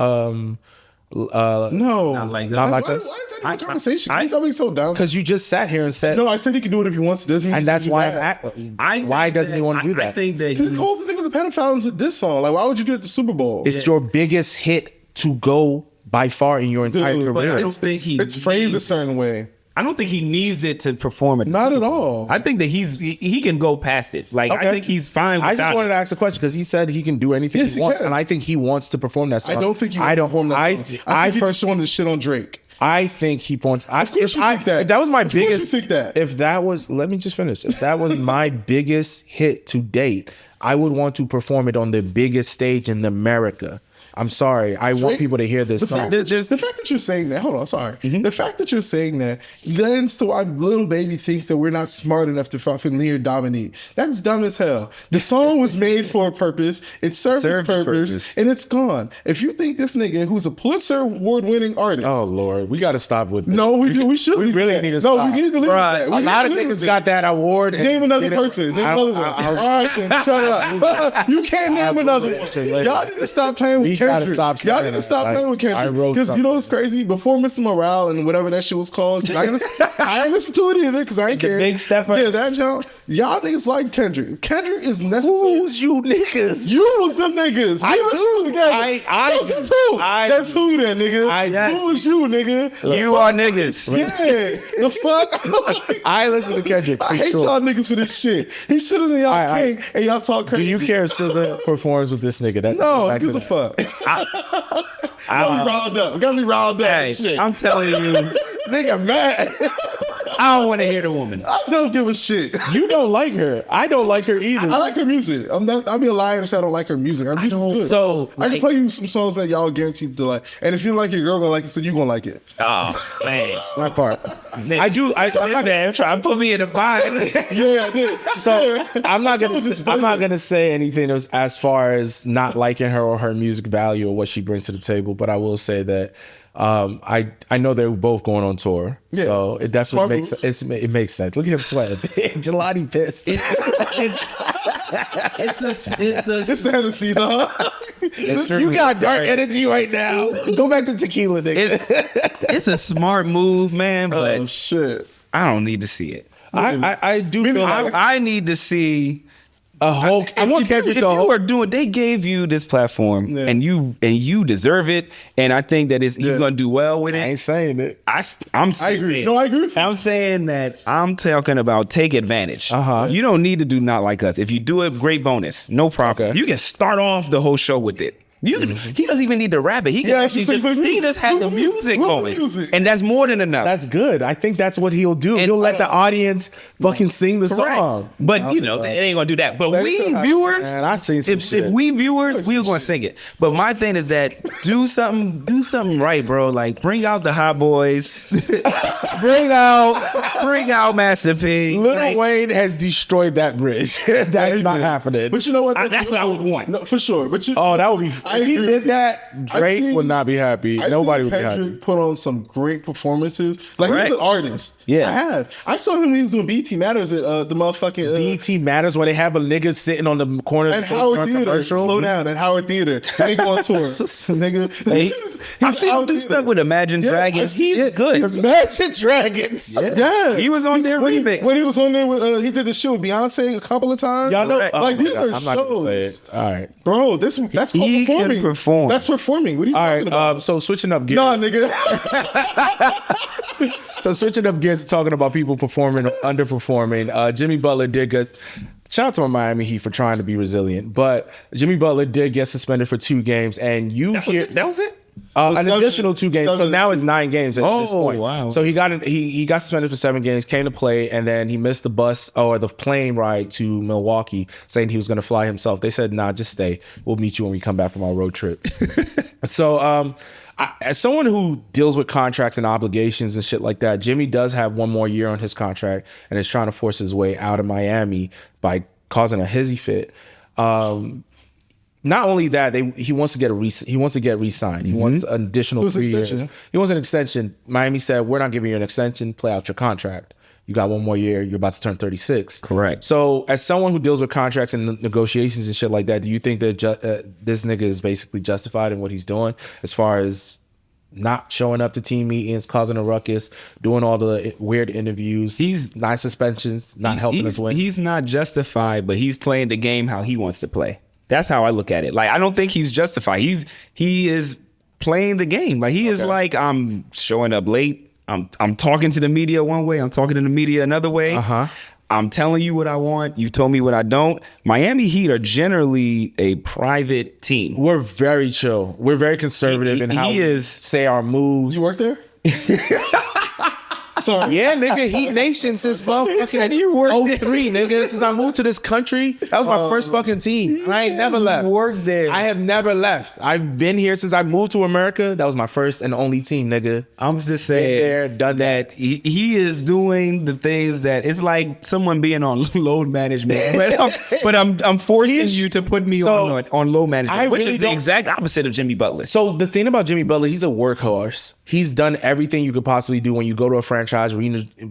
C: no,
A: Not like that.
B: Not like
C: why,
B: this.
C: why is that even a conversation? He's something so down.
B: Because you just sat here and said,
C: No, I said he can do whatever he wants to. Doesn't mean
B: and
C: he's
B: that's
C: gonna
B: why.
C: do that.
B: Why doesn't he want to do that?
A: I think that
C: He calls the nigga the pedophiles at this song. Like, why would you do it at the Super Bowl?
B: It's your biggest hit to go by far in your entire
C: Dude,
A: but I
B: career.
A: don't think
C: it's framed a certain way.
A: I don't think he needs it to perform it.
C: Not at all.
A: I think that he can go past it. Like
B: Okay.
A: I think he's fine.
B: I just
A: without
B: wanted
A: it.
B: to ask a question because he said he can do anything
C: Yes,
B: he
C: he
B: wants,
C: can.
B: and I think he wants to perform that song.
C: I don't think he wants to perform that song. I think he just wanted to shit on Drake.
B: I think he wants.
C: Of course you think that.
B: If that was my
C: Of course
B: biggest,
C: you think that.
B: If that was, let me just finish. If that was my biggest hit to date, I would want to perform it on the biggest stage in America. I'm sorry. I want people to hear this
C: The
B: song.
C: fact that you're saying that, hold on, sorry. The fact that you're saying that lends to why little baby thinks that we're not smart enough to fucking near dominate. That's dumb as hell. The song was made for a purpose. It served its purpose, and it's gone. If you think this nigga, who's a Pulitzer Award-winning artist,
B: Oh Lord, we got to stop with this.
C: no, we should.
B: We
C: leave
B: really
C: that.
B: need to
C: No,
B: stop.
C: we need to leave that.
B: A lot of niggas got that award. and
C: Name another
B: didn't-
C: person. Name another one. All right, then, shut up. You can't name another one. Y'all need to stop playing with
B: We gotta
C: Kendrick.
B: stop
C: Y'all
B: saying
C: need to
B: that.
C: stop playing with
B: I
C: Kendrick.
B: wrote
C: Because you know what's crazy? Before Mr. Morale and whatever that shit was called, I ain't listen to it either because I ain't care.
A: Big Stepper.
C: Yeah, that y'all niggas like Kendrick. Kendrick is necessary.
B: Who's you niggas?
C: You was them niggas.
B: I
C: We listened
B: do.
C: together.
B: I
C: So
B: do.
C: that's who.
B: I
C: That's
B: do.
C: who then, nigga.
B: Yes.
C: Who was you, nigga?
A: You are niggas.
C: Yeah. The fuck?
B: I listen to Kendrick.
C: I
B: For
C: hate
B: sure.
C: y'all niggas for this shit. He should have been y'all
B: I-
C: king and y'all talk
B: Do
C: crazy.
B: you care if SZA performs with this nigga?
C: No,
B: back
C: gives
B: to
C: a
B: that.
C: fuck. Gotta be riled up. Gotta be riled up.
A: Hey,
C: Shit.
A: I'm telling you,
C: Nigga mad.
A: I don't want to hear the woman.
C: I don't give a shit.
B: You don't like her. I don't like her either.
C: I like her music. I'll be a liar and say I don't like her music. Her music's good.
A: So,
C: I can
A: like-
C: play you some songs that y'all guaranteed to like. And if you don't like it, your girl gonna like it, so you gonna like it.
A: Oh man,
B: My part. I do. I'm not,
A: man, trying to put me in a bind.
C: Yeah, I did.
B: so I'm not gonna.
C: This
B: I'm not gonna say anything as far as not liking her or her music value or what she brings to the table. But I will say that I know they're both going on tour,
C: Yeah.
B: so that's what
C: Smart
B: makes it makes sense. Look at him sweating. Gelati pissed.
A: It's
C: It's the Hennessy, dog.
B: You got dark energy right now. Go back to tequila, nigga.
A: it's a smart move, man, but
C: Oh shit.
A: I don't need to see it.
B: I do feel like
A: I need to see
B: a whole. I want Kendrick
A: if
B: to
A: you are doing. They gave you this platform,
C: Yeah.
A: and you deserve it. And I think that he's going to do well with
B: I
A: it.
B: ain't saying it.
A: I'm
C: I agree.
A: saying-
C: No, I agree with you.
A: I'm saying that I'm talking about take advantage.
B: Uh-huh.
A: You don't need to do Not Like Us. If you do it, great bonus. No problem.
B: Okay.
A: You can start off the whole show with it. He doesn't even need to rap it. He can
C: Yeah,
A: actually
C: it's just
A: just,
C: like
A: he can just have the music
C: Love
A: going.
C: music.
A: And that's more than enough.
B: That's good. I think that's what he'll do.
A: And-
B: He'll let the audience fucking sing the
A: Correct.
B: song.
A: But you know, they ain't gonna do that. But
C: That
A: we
C: could happen.
A: viewers,
B: Man, I seen some
A: if
B: shit.
A: we viewers, we gonna sing it. But my thing is that do something right, bro. Like bring out the Hot Boys, bring out Master P.
B: Lil
A: Like,
B: Wayne has destroyed that bridge. That's not
C: Amen.
B: happening.
C: But you know what?
A: that's what I would want.
C: No, for sure. But you,
B: Oh, that would be.
C: I
B: If he
C: agree.
B: did that,
C: I've
B: Drake
C: seen-
B: would not be happy.
C: I
B: Nobody
C: seen
B: would be
C: Kendrick
B: happy.
C: put on some great performances. Like
A: Right.
C: he's an artist.
A: Yeah.
C: I have. I saw him when he was doing BT Matters at the motherfucking
B: BT matters when they have a nigga sitting on the corner
C: at
B: of the
C: Howard
B: during
C: Theater.
B: commercial.
C: Slow down at Howard Theater. They go on tour. Nigga.
A: I've seen him do stuff with Imagine Dragons. He's good.
C: Imagine Dragons. Yeah.
A: He was on their remix.
C: When he was on there with he did the show with Beyonce a couple of times.
B: Y'all know,
A: Right.
B: oh
C: like
B: my
C: these
B: God,
C: are
B: I'm not gonna
C: shows.
B: say it. All right,
C: Bro, that's called
A: He can
C: performing.
A: perform.
C: That's performing. What are you
B: all
C: talking
B: right.
C: about?
B: So switching up gears.
C: No, nigga.
B: So switching up gears, talking about people performing or underperforming. Jimmy Butler did get. Shout out to my Miami Heat for trying to be resilient, but Jimmy Butler did get suspended for 2 games, and
A: That was it.
B: an
C: seven-
B: additional 2 games. So
C: seven-
B: now it's 9 games at this
A: Oh,
B: point.
A: wow.
B: So he got suspended for 7 games, came to play, and then he missed the bus or the plane ride to Milwaukee, saying he was going to fly himself. They said, "Nah, just stay. We'll meet you when we come back from our road trip." So, as someone who deals with contracts and obligations and shit like that, Jimmy does have 1 more year on his contract and is trying to force his way out of Miami by causing a hizzy fit. Not only that, he wants to get re-signed. He wants an additional
C: Who's
B: 3 years.
C: extension?
B: He wants an extension. Miami said, "We're not giving you an extension. Play out your contract. You got 1 more year. You're about to turn 36."
A: Correct.
B: So, as someone who deals with contracts and negotiations and shit like that, do you think that this nigga is basically justified in what he's doing as far as not showing up to team meetings, causing a ruckus, doing all the weird interviews?
A: He's
B: 9 suspensions, not helping us win.
A: He's not justified, but he's playing the game how he wants to play. That's how I look at it. Like I don't think he's justified. He is playing the game. Like he is like, I'm showing up late. I'm talking to the media one way. I'm talking to the media another way. I'm telling you what I want. You told me what I don't. Miami Heat are generally a private team.
B: We're very chill. We're very conservative in how we say our moves.
C: You work there? Sorry.
B: Yeah, nigga, Heat Nation since motherfucking
A: you worked
B: 03, nigga. Since I moved to this country, that was my first fucking team. I ain't never left.
A: Worked there.
B: I have never left. I've been here since I moved to America. That was my first and only team, nigga.
A: I'm just saying
B: Been there, done
A: that he is doing the things that it's like someone being on load management, but I'm forcing you to put me on load management, which is the exact opposite of Jimmy Butler.
B: So the thing about Jimmy Butler, he's a workhorse. He's done everything you could possibly do when you go to a franchise,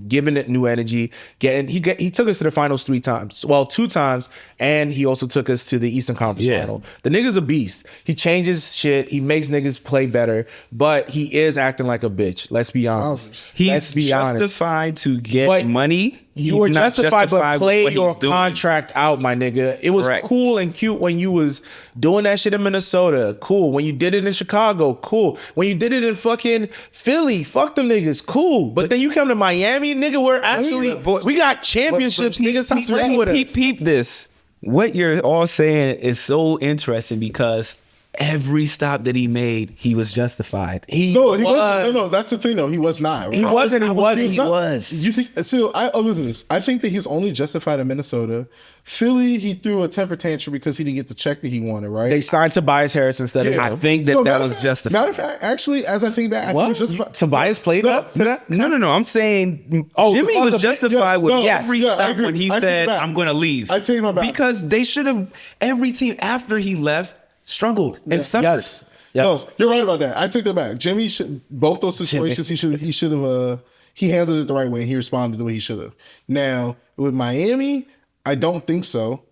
B: giving it new energy. He took us to the finals 3 times. Well, 2 times, and he also took us to the Eastern Conference final. The nigga's a beast. He changes shit. He makes niggas play better, but he is acting like a bitch. Let's be honest.
A: He's justified to get money.
B: You were justified, but play your contract out, my nigga. It was cool and cute when you was doing that shit in Minnesota. Cool. When you did it in Chicago. Cool. When you did it in fucking Philly. Fuck them niggas. Cool. But then you come to Miami, nigga, we're actually, we got championships, nigga. Stop playing with us.
A: Peep this. What you're all saying is so interesting because every stop that he made, he was justified.
C: He wasn't. No, that's the thing, though. He was not.
B: He wasn't. He was.
C: You think? So listen to this. I think that he's only justified in Minnesota. Philly, he threw a temper tantrum because he didn't get the check that he wanted. Right?
B: They signed Tobias Harris instead of him.
A: I think that was justified.
C: Matter of fact, actually, as I think back, I think it was justified.
B: Tobias played up to that?
A: No. I'm saying Jimmy was justified with every stop when he said, "I'm going to leave."
C: I take my back
A: because they should have. Every team after he left struggled and suffered.
B: Yes.
C: No, you're right about that. I take that back. Jimmy should both those situations. He should have. He handled it the right way. And he responded the way he should have. Now with Miami, I don't think so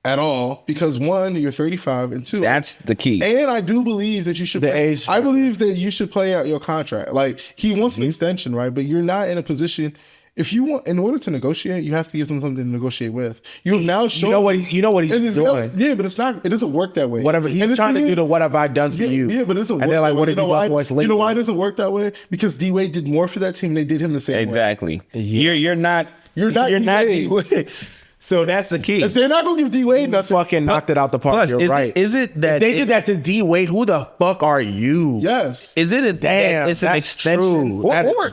C: at all because 1, you're 35, and 2,
A: that's the key.
C: And I do believe that you should. I believe that you should play out your contract. Like he wants an extension, right? But you're not in a position. If you want, in order to negotiate, you have to give them something to negotiate with. You have now shown.
B: You know what he's doing.
C: Yeah, but it's not. It doesn't work that way.
B: Whatever he's trying to do to what have I done for you?
C: Yeah, but it doesn't work.
B: And they're like, what if you got voice later?
C: You know why it doesn't work that way? Because D-Wade did more for that team than they did him the same way.
A: Exactly. You're not D-Wade. So that's the key.
C: If they're not gonna give D-Wade nothing,
B: fucking knocked it out the park.
A: Plus,
B: you're right.
A: Is it that
B: if they did that to D-Wade? Who the fuck are you?
C: Yes.
A: Is it a
B: damn?
A: It's an extension.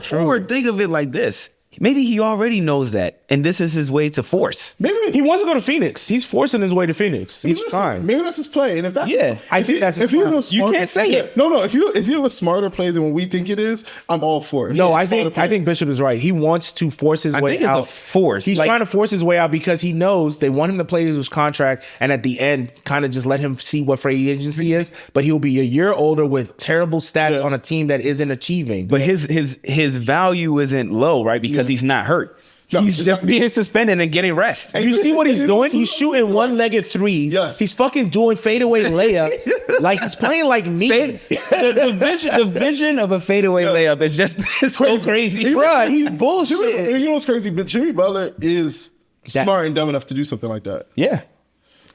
B: True.
A: Or think of it like this. Maybe he already knows that, and this is his way to force.
C: Maybe
B: he wants to go to Phoenix. He's forcing his way to Phoenix. He's trying.
C: Maybe that's his play. And if that's
B: I think that's his play.
A: You can't say it.
C: No. If you have a smarter play than what we think it is, I'm all for it.
B: I think Bishop is right. He wants to force his way out.
A: It's a force.
B: He's trying to force his way out because he knows they want him to play his contract, and at the end, kind of just let him see what free agency is. But he'll be a year older with terrible stats on a team that isn't achieving.
A: But his value isn't low, right? Because he's not hurt. He's just being suspended and getting rest.
B: And you see what he's doing? He's shooting one-legged threes.
C: Yes.
B: He's fucking doing fadeaway layups. Like he's playing like me.
A: The vision of a fadeaway layup is just so crazy.
B: Bruh, he's bullshit.
C: You know what's crazy? But Jimmy Butler is smart and dumb enough to do something like that.
A: Yeah.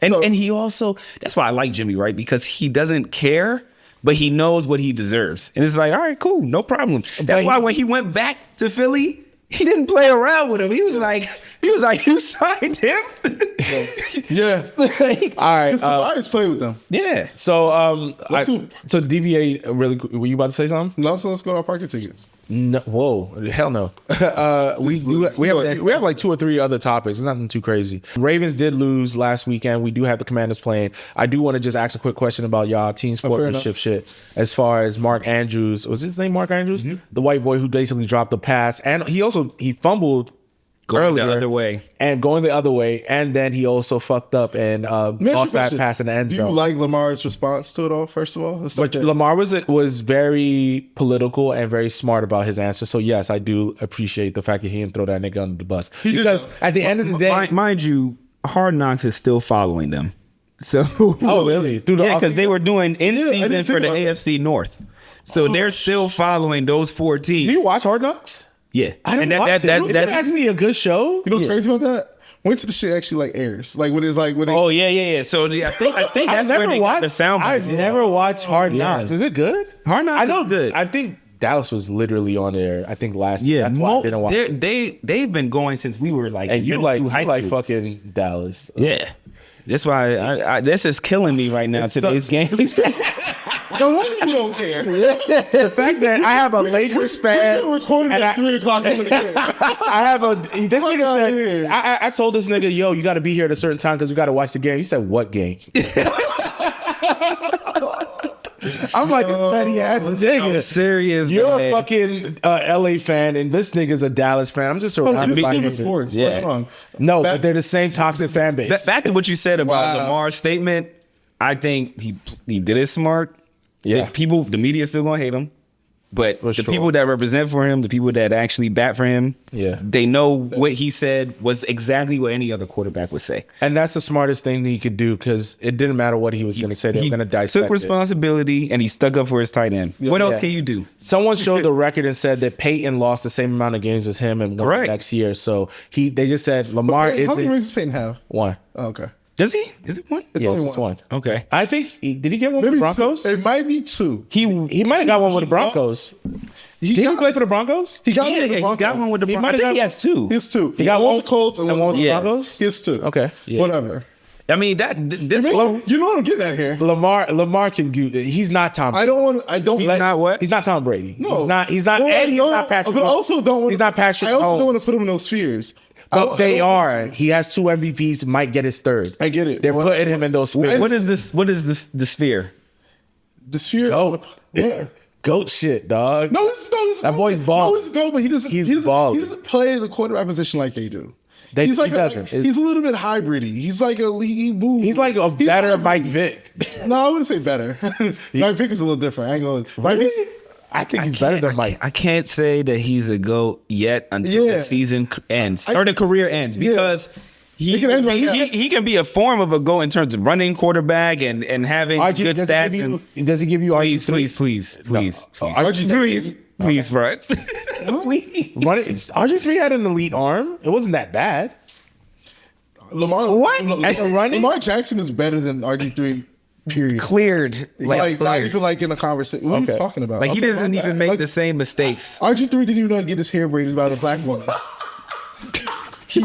A: And he also, that's why I like Jimmy, right? Because he doesn't care, but he knows what he deserves. And it's like, all right, cool, no problem. That's why when he went back to Philly, he didn't play around with him. He was like, you signed him?
C: Yeah.
B: All right.
C: Tobias played with them.
A: Yeah.
B: So so deviate really. Were you about to say something?
C: No, so let's go to our parking tickets.
B: No, whoa, hell no. We have like 2 or 3 other topics. It's nothing too crazy. Ravens did lose last weekend. We do have the Commanders playing. I do want to just ask a quick question about y'all team sportsmanship shit. As far as Mark Andrews, was his name Mark Andrews? Mm-hmm. The white boy who basically dropped the pass, and he fumbled earlier,
A: the other way,
B: and then he also fucked up and lost that pass in the end zone.
C: Do you like Lamar's response to it all? First of all,
B: Lamar was very political and very smart about his answer. So yes, I do appreciate the fact that he didn't throw that nigga under the bus because at the end of the day,
A: mind you, Hard Knocks is still following them. So
B: really?
A: Because they were doing in-season for the AFC North, so they're still following those 4 teams.
B: Do you watch Hard Knocks?
A: Yeah,
B: I didn't watch it. That's actually a good show.
C: You know what's crazy about that? Wait till the shit actually airs. Like when it's like when.
A: Yeah. So I think that's where they got the sound.
B: I've never watched Hard Knocks. Is it good?
A: Hard Knocks. I know good.
B: I think Dallas was literally on there. I think last year. That's why I didn't watch it.
A: They've been going since we were like.
B: And you like fucking Dallas.
A: Yeah. That's why this is killing me right now. Today's game.
C: No wonder you don't care.
B: The fact that I have a Lakers fan.
C: We're recording
B: and
C: at 3 o'clock in the day.
B: I have a this
C: Fuck
B: nigga
C: outta
B: said
C: here.
B: I told this nigga, yo, you got to be here at a certain time because we got to watch the game. He said, what game? I'm like, this petty ass nigga.
A: Serious,
B: You're
A: man.
B: a fucking LA fan, and this nigga's a Dallas fan. I'm just surrounded
C: It's
B: by
C: different
B: niggas.
C: sports.
A: Yeah.
C: Come on.
B: No,
C: Back-
B: but they're the same toxic fan base.
A: Back to what you said about
C: Wow.
A: Lamar's statement. I think he did it smart.
B: Yeah.
A: The media still gonna hate him, but the
B: sure.
A: people that represent for him, the people that actually bat for him,
B: Yeah.
A: they know what he said was exactly what any other quarterback would say.
B: And that's the smartest thing that he could do because it didn't matter what he was going to say. They were going to dissect
A: took
B: it.
A: responsibility and he stuck up for his tight end. What else
B: Yeah.
A: can you do?
B: Someone showed the record and said that Peyton lost the same amount of games as him and won
A: Correct.
B: next year. So they just said Lamar
C: Hey, how many
B: isn't
C: rings does Peyton have?
B: one.
C: Oh, okay.
A: Does he? Is it one?
C: It's
B: Yeah,
C: only
B: it's just one.
A: Okay.
B: I think did he get one with
C: Maybe
B: the Broncos?
C: two. It might be 2.
B: He might have got one with the Broncos. Did he play for the Broncos?
C: He got
A: Yeah,
C: one with the
A: he got
C: Broncos.
A: one with the
B: He
A: Broncos.
B: might
A: I
B: have
A: think
B: got-
A: he has two.
C: He has 2.
B: He got
C: one
B: one
C: with the Colts and one with the
A: yeah.
C: Broncos. He has 2.
B: Okay. Yeah.
C: Whatever.
A: I mean, this
C: You know what I'm getting at here?
B: Lamar can do. He's not Tom.
C: I don't want. I don't.
A: He's not what?
B: He's not Tom Brady.
C: No.
B: He's not. He's not.
C: Well,
B: And he's
C: no,
B: not Patrick.
C: But I also don't want.
B: He's not Patrick
C: I also
B: Mahomes.
C: don't want to put him in those spheres.
B: But they are. He has 2 MVPs. Might get his 3rd.
C: I get it.
B: They're
C: Well,
B: putting him in those spheres.
A: What is this? What is the sphere?
C: The sphere.
B: Goat.
C: Yeah.
B: Goat shit, dog.
C: No, it's
B: That boy's bald.
C: No, it's goat, but he doesn't.
B: He's
C: he doesn't,
B: bald.
C: He doesn't play the quarterback position like they do.
B: He doesn't.
C: He's a little bit hybridy. He's like he moves.
B: He's like a better Mike Vick.
C: No, I wouldn't say better. Mike Vick is a little different. I ain't going. Mike Vick.
B: I think he's better than Mike.
A: I can't say that he's a GOAT yet until
C: Yeah.
A: the season ends or the career ends because
C: It can end right now.
A: he can be a form of a GOAT in terms of running quarterback and having
B: RG,
A: good
B: does
A: stats.
B: does he give you
A: Please,
B: RG3?
A: please, bro. Please.
B: RG3 had an elite arm. It wasn't that bad.
C: Lamar.
B: As a running?
C: Lamar Jackson is better than RG3. Period.
A: Cleared.
C: Like not even like in a conversation. What are you talking about?
A: Like he
C: Okay,
A: doesn't
C: my
A: even
C: bad.
A: make
C: Like,
A: the same mistakes.
C: RG3 didn't even know how to get his hair braided by the black woman. He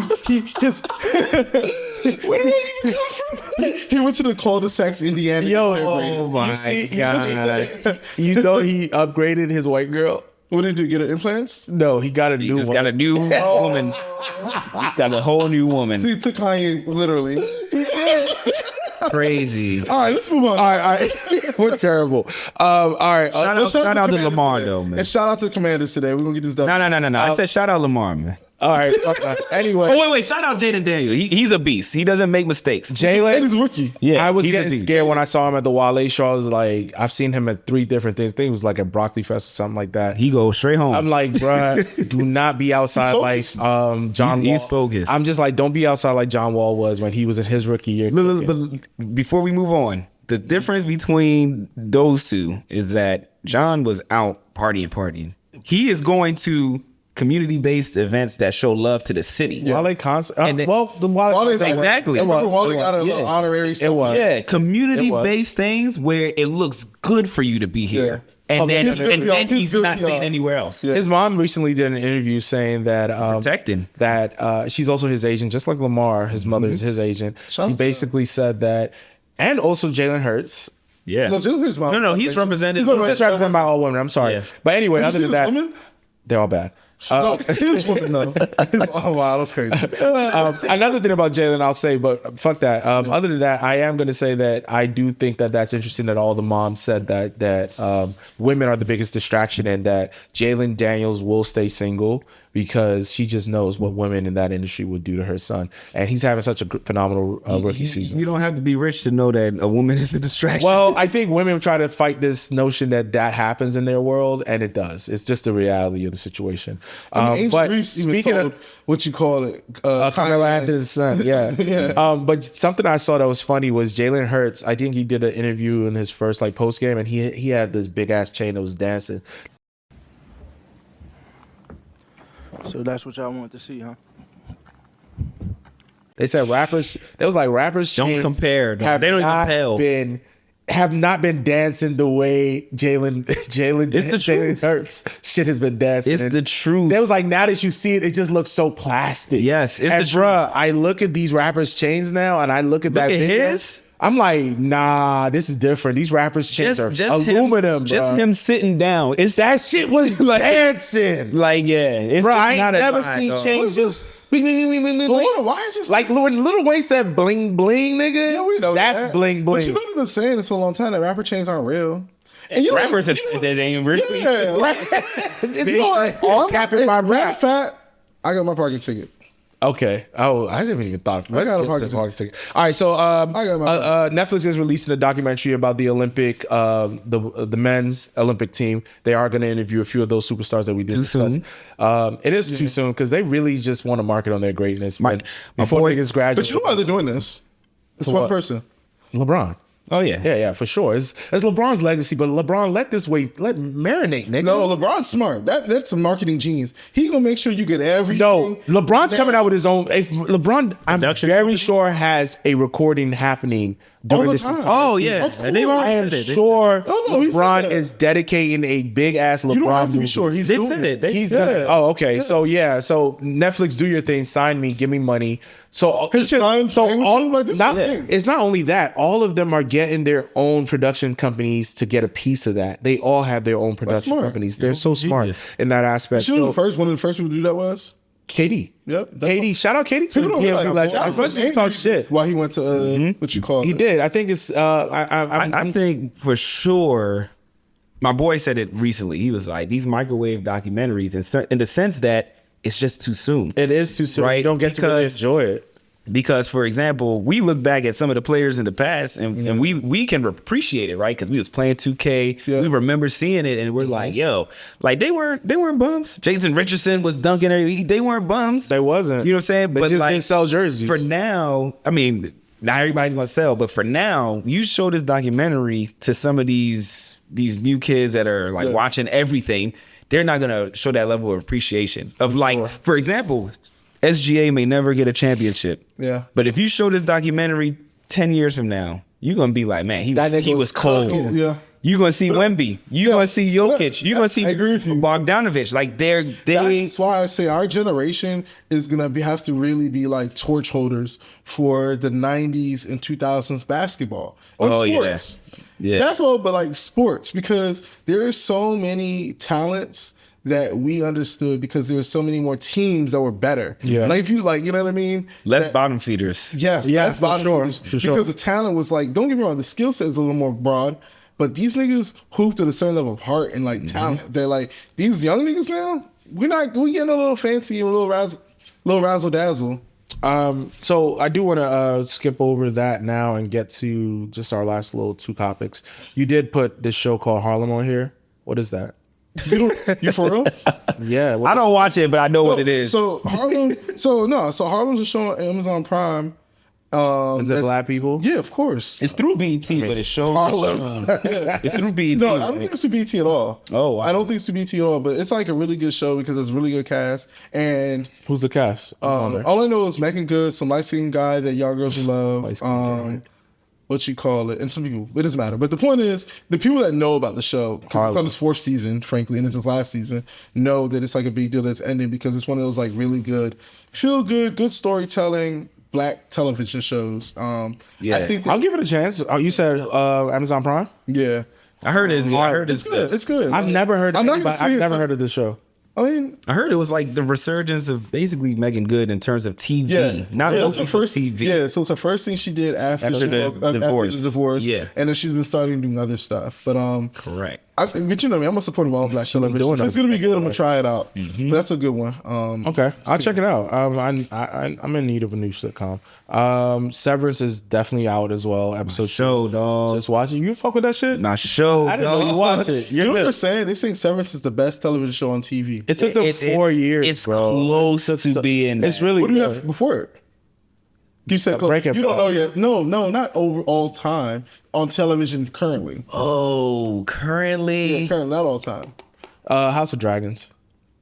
C: went to the cul-de-sacs, Indiana.
B: Yo,
C: to get his hair braided.
A: Oh my god.
B: You know he upgraded his white girl.
C: What did he do? Get her implants?
B: No, he got a
A: He
B: new
A: just
B: one.
A: got a new woman. He's got a whole new
C: So
A: woman.
C: he took Kanye literally.
A: Crazy.
C: All right, let's move on.
B: All right. We're terrible. All right.
A: Shout out to
C: Commanders
A: Lamar
C: today.
A: though, man.
C: And shout out to the Commanders today. We're gonna get this done.
A: No. I said shout out Lamar, man.
B: All right. Anyway,
A: Oh wait. Shout out Jaden Daniel. He's a beast. He doesn't make mistakes.
C: And
B: Jalen.
C: he's a rookie.
A: Yeah,
B: I was
A: he's a
B: getting
A: beast.
B: scared when I saw him at the Wale show. I was like, I've seen him at 3 different things. I think it was like at Broccoli Fest or something like that.
A: He goes straight home.
B: I'm like, bruh, do not be outside like
C: focused.
B: John Wall.
A: He's focused.
B: I'm just like, don't be outside like John Wall was when he was in his rookie year.
A: But before we move on, the difference between those two is that John was out partying. He is going to community-based events that show love to the city.
B: Wale concert.
A: And then-
B: The Wale
C: Wale's
B: concert.
A: Exactly.
C: I remember
B: was,
C: Wale
B: it
C: got a
B: was,
C: little
B: yeah.
C: honorary.
B: It was.
A: Yeah, community-based things where it looks good for you to be here.
C: Yeah.
A: And then,
C: He's good, y'all.
A: he's
C: He's good,
A: not
C: y'all.
A: staying anywhere else.
C: Yeah.
B: His mom recently did an interview saying that
A: Protecting.
B: that she's also his agent, just like Lamar. His mother is his agent.
C: Shout
B: She
C: out to
B: basically said that, and also Jalen Hurts.
A: Yeah.
C: No, just his mom.
A: No, he's represented.
B: That's represented by all women. I'm sorry,
A: Yeah.
B: but anyway,
C: Have
B: other
C: you
B: than
C: seen
B: that,
C: this woman?
B: they're all bad.
C: No, his woman though. Oh wow, that's crazy.
B: Another thing about Jalen, I'll say, but fuck that. Other than that, I am going to say that I do think that that's interesting that all the moms said that women are the biggest distraction and that Jalen Daniels will stay single because she just knows what women in that industry would do to her son, and he's having such a phenomenal rookie season.
A: You don't have to be rich to know that a woman is a distraction.
B: Well, I think women try to fight this notion that happens in their world, and it does. It's just the reality of the situation.
C: Angel
B: But
C: Reese even
B: speaking
C: sold
B: of
C: what you call it,
B: Carmelo Anthony's son, yeah.
C: Yeah.
B: But something I saw that was funny was Jalen Hurts. I think he did an interview in his first post game, and he had this big ass chain that was dancing.
D: So that's what y'all want to see, huh?
B: They said rappers. There was rappers.
A: Don't
B: chains
A: compare.
B: Have
A: They don't even
B: not
A: pale.
B: have not been dancing the way Jalen
A: It's the truth.
B: Hurts shit has been dancing.
A: It's the truth.
B: There was now that you see it, it just looks so plastic.
A: Yes, it's
B: and
A: the truth.
B: bruh, I look at these rappers' chains now, and I look at that
A: at
B: video.
A: his.
B: I'm like, nah, this is different. These rappers' chins are aluminum, bro.
A: Just him sitting down. It's
B: That shit was like dancing.
A: like it's
B: Bro, I
A: it's
B: ain't
A: not a
B: never
A: line,
B: seen
A: dog.
B: chains just bling, bling, bling, bling, bling,
C: But
B: bling.
C: hold on, why is this
B: Like when Lil Wayne said bling bling, nigga.
C: Yeah, we know
B: that's
C: that.
B: bling
C: But you
B: bling.
C: know they've been saying this for a long time that rapper chains aren't real. And you know,
A: Rappers have
C: you
A: said
C: know-
A: that ain't really.
C: Yeah, like, you know what?
B: All capping my
C: Matter
B: rap.
C: of fact, I got my parking ticket.
B: Okay. Oh, I didn't even thought. Let's
C: got a
B: get
C: parking
B: to parking ticket. All right. So,
C: got my
B: Netflix is releasing a documentary about the Olympic, the men's Olympic team. They are going to interview a few of those superstars that we did discuss.
A: soon?
B: It is too soon because they really just want to market on their greatness.
A: My
B: Before
A: boy-
B: niggas graduate,
C: But you know why they're doing this? It's
B: To
C: one
B: what?
C: person.
B: LeBron.
A: Oh yeah.
B: Yeah, for sure. It's LeBron's legacy, but LeBron let marinate, nigga.
C: No, LeBron's smart. That's a marketing genius. He gonna make sure you get everything.
B: No, LeBron's coming out with his own. If LeBron, I'm
A: Production
B: very
A: company?
B: sure has a recording happening during
C: All the
B: this
C: time.
B: entire
A: Oh
B: season.
A: yeah.
C: Of
A: And they've
C: course.
A: already
B: I am
A: said it.
B: sure
C: Oh, no, he said
B: LeBron
C: that.
B: is dedicating a big ass LeBron
C: You don't have to be
B: movie.
C: sure. He's
A: They
C: doing
A: said it.
B: He's
C: Yeah.
B: gonna. Oh, okay. So yeah. So Netflix, do your thing. Sign me. Give me money. So
C: His son sang with him, like, this is
B: not,
C: the thing.
B: it's not only that. All of them are getting their own production companies to get a piece of that. They all have their own production
C: smart.
B: companies. They're so smart
A: genius.
B: in that aspect.
C: You know,
B: So,
C: one of the first people to do that was.
B: Katie.
C: Yep.
B: Katie. Shout out Katie to the
C: People don't
B: TMZ
C: realize
B: legend.
C: how
B: I was to talk shit.
C: Why he went to what you call
B: He
C: it?
B: did. I think it's.
A: I think for sure. My boy said it recently. He was like, these microwave documentaries, in the sense that it's just too soon.
B: It is too soon.
A: Right,
B: You don't get to really
A: because-
B: enjoy it.
A: Because, for example, we look back at some of the players in the past, and we can appreciate it, right? Because we was playing 2K,
C: Yeah.
A: we remember seeing it, and we're like, yo, like they weren't bums. Jason Richardson was dunking every. They weren't bums.
B: They wasn't.
A: You know what I'm saying?
B: They just didn't sell jerseys.
A: For now, I mean, not everybody's gonna sell, but for now, you show this documentary to some of these new kids that are like watching everything. They're not gonna show that level of appreciation of like, for example. SGA may never get a championship.
C: Yeah.
A: But if you show this documentary 10 years from now, you're going to be like, man, he was cold.
C: Yeah.
A: You're going to see Wemby. You're going to see Jokic. You're going to see
C: I agree with you.
A: Bogdanovich. Like, they
C: That's why I say our generation is gonna have to really be like torch holders for the '90s and 2000s basketball or
A: Oh, yeah.
C: sports.
A: Yeah.
C: Basketball, but like sports, because there is so many talents that we understood because there were so many more teams that were better.
B: Yeah.
C: Like if you like, you know what I mean?
A: less
C: That-
A: bottom feeders.
C: Yes,
B: Yeah,
C: that's
B: for
C: bottom
B: sure,
C: feeders.
B: for sure.
C: Because the talent was like, don't get me wrong, the skill set is a little more broad, but these niggas hooped at a certain level of heart and like talent. They're like, these young niggas now, we getting a little fancy and a little razzle dazzle.
B: So I do want to skip over that now and get to just our last little two topics. You did put this show called Harlem on here. What is that?
C: You for real?
B: Yeah.
A: I don't watch it, but I know what it is.
C: So Harlem's a show on Amazon Prime.
B: Is it
C: that's-
B: black people?
C: Yeah, of course.
A: It's through BET, but it shows
C: Harlem.
A: It's through BET.
C: No, I don't think it's to BT at all.
A: Oh, wow.
C: I don't think it's to BT at all, but it's like a really good show because it's a really good cast. And
B: Who's the cast? Who's on there?
C: all I know is Megan Good, some light-skinned guy that y'all girls will love.
B: Light-skinned guy.
C: What you call it, and some people, it doesn't matter. But the point is, the people that know about the show, because it's
B: Harlem.
C: on its fourth season, frankly, and it's its last season, know that it's like a big deal that's ending because it's one of those like really good, feel good storytelling black television shows.
A: Yeah.
C: I think
B: I'll give it a chance. Oh, you said Amazon Prime?
C: yeah,
A: I heard it's
C: it's good. It's good.
B: I've never heard.
C: I'm not gonna say
B: I've
C: it's
B: never
C: like-
B: heard of this show.
C: I mean,
A: I heard it was like the resurgence of basically Megan Good in terms of TV.
C: yeah,
A: Not
C: so
A: only
C: it's
A: for TV.
C: Yeah, so it's the first thing she did after
A: After
C: she
A: the
C: broke- after
A: divorce.
C: the divorce.
A: Yeah.
C: and then she's been starting doing other stuff. But
A: Correct.
C: but you know me, I'm a supporter of all black television.
B: doing
C: If it's gonna be good, I'm gonna try it out. But that's a good one.
B: Okay, I'll check it out. I'm in need of a new sitcom. Severance is definitely out as well. Episode
A: Show,
B: two.
A: dog.
B: Just watch it. You fuck with that shit?
A: Not show.
B: I didn't know you watch it.
C: You know what
B: good.
C: they're saying? They think Severance is the best television show on TV.
B: It took them 4 years.
A: It's
B: bro.
A: close to being.
B: It's really
C: What do you
B: good.
C: have before it? You said
B: Breaking
C: you don't
B: Bad.
C: know yet. No, not over all time on television currently.
A: Oh, currently.
C: Yeah, currently, not all time.
B: House of Dragons.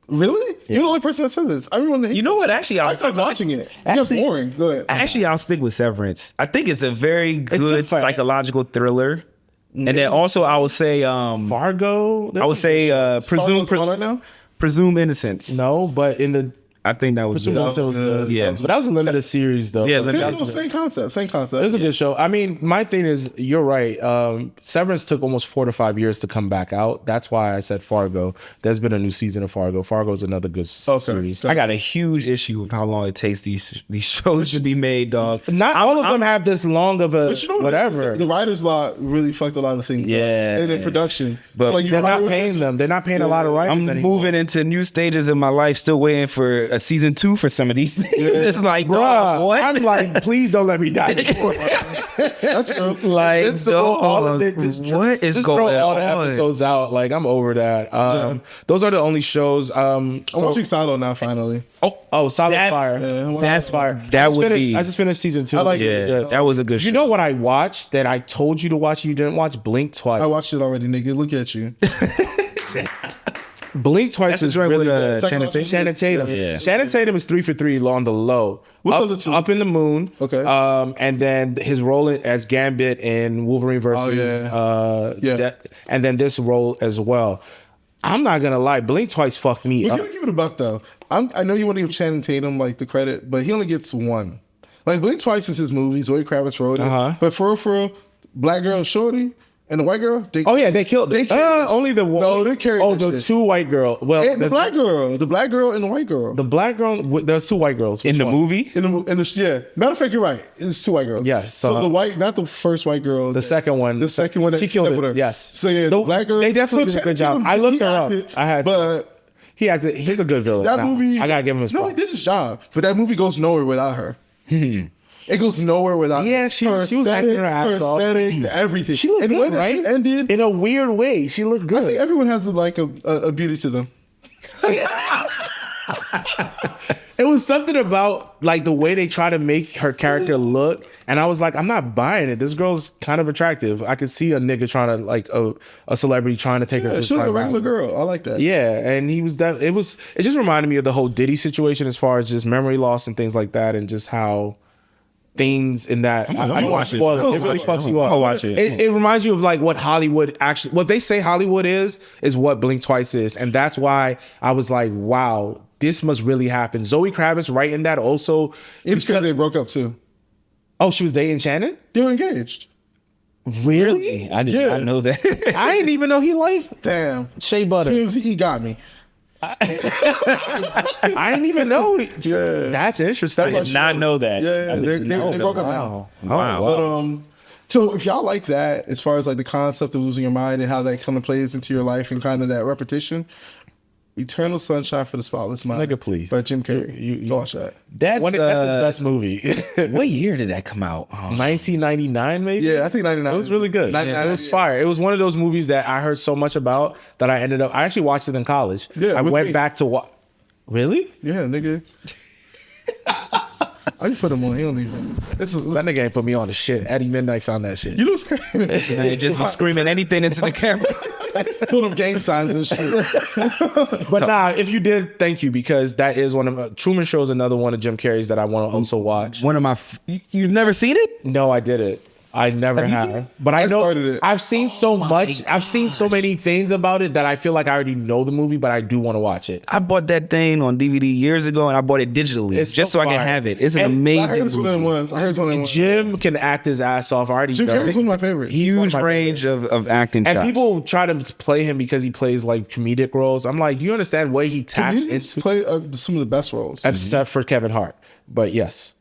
C: Really? You're the only person that says this. Everyone that
A: You know what? Actually,
C: I started watching it. It got boring. Go ahead.
A: Actually, I'll stick with Severance. I think it's a very good
B: fun.
A: psychological thriller. And then also, I would say,
B: Fargo.
A: I would say,
C: Fargo's on right now.
A: presume innocence.
B: no, but in the
A: I think that was
B: Pursuit of Innocence was good.
A: Yeah.
B: But that was a limited series, though.
A: Yeah,
C: Same concept.
B: It was a good show. I mean, my thing is, you're right. Severance took almost 4 to 5 years to come back out. That's why I said Fargo. There's been a new season of Fargo. Fargo is another good series.
A: I got a huge issue with how long it takes these shows to be made, dog.
B: Not all of them have this long of a
C: But you know what
B: whatever.
C: The writer's block really fucked a lot of things.
A: Yeah.
C: And in production.
A: But
C: So, like,
B: They're not paying them. They're not paying a lot of writers
A: I'm
B: anymore.
A: moving into new stages in my life, still waiting for a season 2 for some of these things. It's like,
B: Bruh,
A: what?
B: I'm like, please don't let me die before.
C: That's true.
A: Like,
B: It's all of it.
A: what is
B: Just
A: going
B: throw all the
A: on?
B: episodes out. Like, I'm over that. Those are the only shows.
C: I'm watching Silo now, finally.
B: Solid
A: That's-
B: Fire.
A: That's
B: Fire.
A: That
B: I just
A: would
B: finished,
A: be.
B: I just finished season 2.
C: I like
A: yeah,
C: it.
A: that was a good show.
B: You know what I watched that I told you to watch? You didn't watch Blink Twice.
C: I watched it already, nigga. Look at you.
B: Blink Twice
A: That's
B: is
A: the joint
B: really
A: with,
B: good.
C: Channing Tatum.
B: Shannon Tatum.
A: Yeah.
B: Shannon Tatum is 3 for 3 on the low.
C: What's
B: up,
C: the other two?
B: Up in the Moon.
C: Okay.
B: And then his role as Gambit in Wolverine versus and then this role as well. I'm not gonna lie, Blink Twice fucked me
C: We're
B: up.
C: gonna give it a buck though. I know you want to give Channing Tatum like the credit, but he only gets one. Like Blink Twice is his movie. Zoe Kravitz wrote it. But for real, Black Girl Shorty and the white girl. They
B: killed it.
C: killed that
B: Only the one.
C: No, they carried that
B: the
C: shit.
B: 2 white girl. Well,
C: and the black girl, the black girl and the white girl.
B: The black girl. There's 2 white girls
A: in
B: Which
A: the
B: one?
A: movie.
C: Matter of fact, you're right. It's 2 white girls.
B: Yes,
C: So the white, not the first white girl.
B: The second one.
C: The second one.
B: She killed
C: with her.
B: it. Yes.
C: So yeah, the black girl.
B: They definitely did a good job.
C: Tatum,
B: I looked
C: he
B: her up.
C: acted, but
B: he acted. He's a good villain.
C: that
B: Nah,
C: movie.
B: I gotta give him his
C: No,
B: props.
C: this is his job. But that movie goes nowhere without her. It goes nowhere without.
B: Yeah, she
C: her
B: was acting her ass off.
C: aesthetic, everything.
B: She looked
C: and the way
B: good,
C: that
B: right?
C: she ended.
B: In a weird way, she looked good.
C: I think everyone has like a beauty to them.
B: It was something about like the way they try to make her character look, and I was like, I'm not buying it. This girl's kind of attractive. I could see a nigga trying to like a celebrity trying to take her to
C: She's like a
B: prime
C: regular
B: time.
C: girl. I like that.
B: Yeah, and he was that. It just reminded me of the whole Diddy situation as far as just memory loss and things like that, and just how things in that. I don't want to spoil it. It really fucks you up.
A: I'll watch it.
B: It reminds you of like what Hollywood actually, what they say Hollywood is what Blink Twice is, and that's why I was like, wow, this must really happen. Zoe Kravitz writing that also.
C: It's because they broke up too.
B: Oh, she was dating Shannon?
C: They were engaged.
B: Really?
A: I did not know that.
B: I didn't even know he liked
C: Damn.
B: Shea Butter.
C: He got me.
B: I didn't even know.
C: Yeah.
B: That's interesting.
A: I did not know that.
C: Yeah, they broke up now.
A: Wow.
C: But so if y'all like that, as far as like the concept of losing your mind and how that kind of plays into your life and kind of that repetition, Eternal Sunshine for the Spotless Mind.
B: Nigga, please.
C: By Jim Carrey. You go watch that.
A: That's
B: That's his best movie.
A: what year did that come out?
B: 1999, maybe?
C: Yeah, I think 99.
B: It was really good. It was fire. It was one of those movies that I heard so much about that I actually watched it in college.
C: Yeah,
B: I
C: with
B: went
C: me.
B: back to watch. Really?
C: Yeah, nigga. I just put him on. He don't even.
B: That nigga ain't put me on the shit. Eddie Midnight found that shit.
C: You know what's crazy?
A: They just be screaming anything into the camera.
C: Put them gang signs and shit.
B: But nah, if you did, thank you, because that is one of Truman Show is another one of Jim Carrey's that I want to also watch.
A: One of my. You've never seen it?
B: No, I didn't. I never
A: Have you seen
B: have.
A: it?
B: But I know
C: started it.
B: I've seen so much. I've seen so many things about it that I feel like I already know the movie, but I do want to watch it.
A: I bought that thing on DVD years ago, and I bought it digitally
B: It's
A: just
B: so
A: so I can
B: fire.
A: have it. It's an
B: And
C: I heard
A: amazing
C: it's one of them
A: movie.
C: ones. I heard it's one of them ones.
B: Jim can act his ass off. I already
C: Jim
B: know.
C: Carrey's one of my favorites.
A: Huge range of acting.
B: And
A: chops.
B: people try to play him because he plays like comedic roles. I'm like, do you understand what he taps
C: Comedians
B: into?
C: play some of the best roles.
B: Except for Kevin Hart. But yes.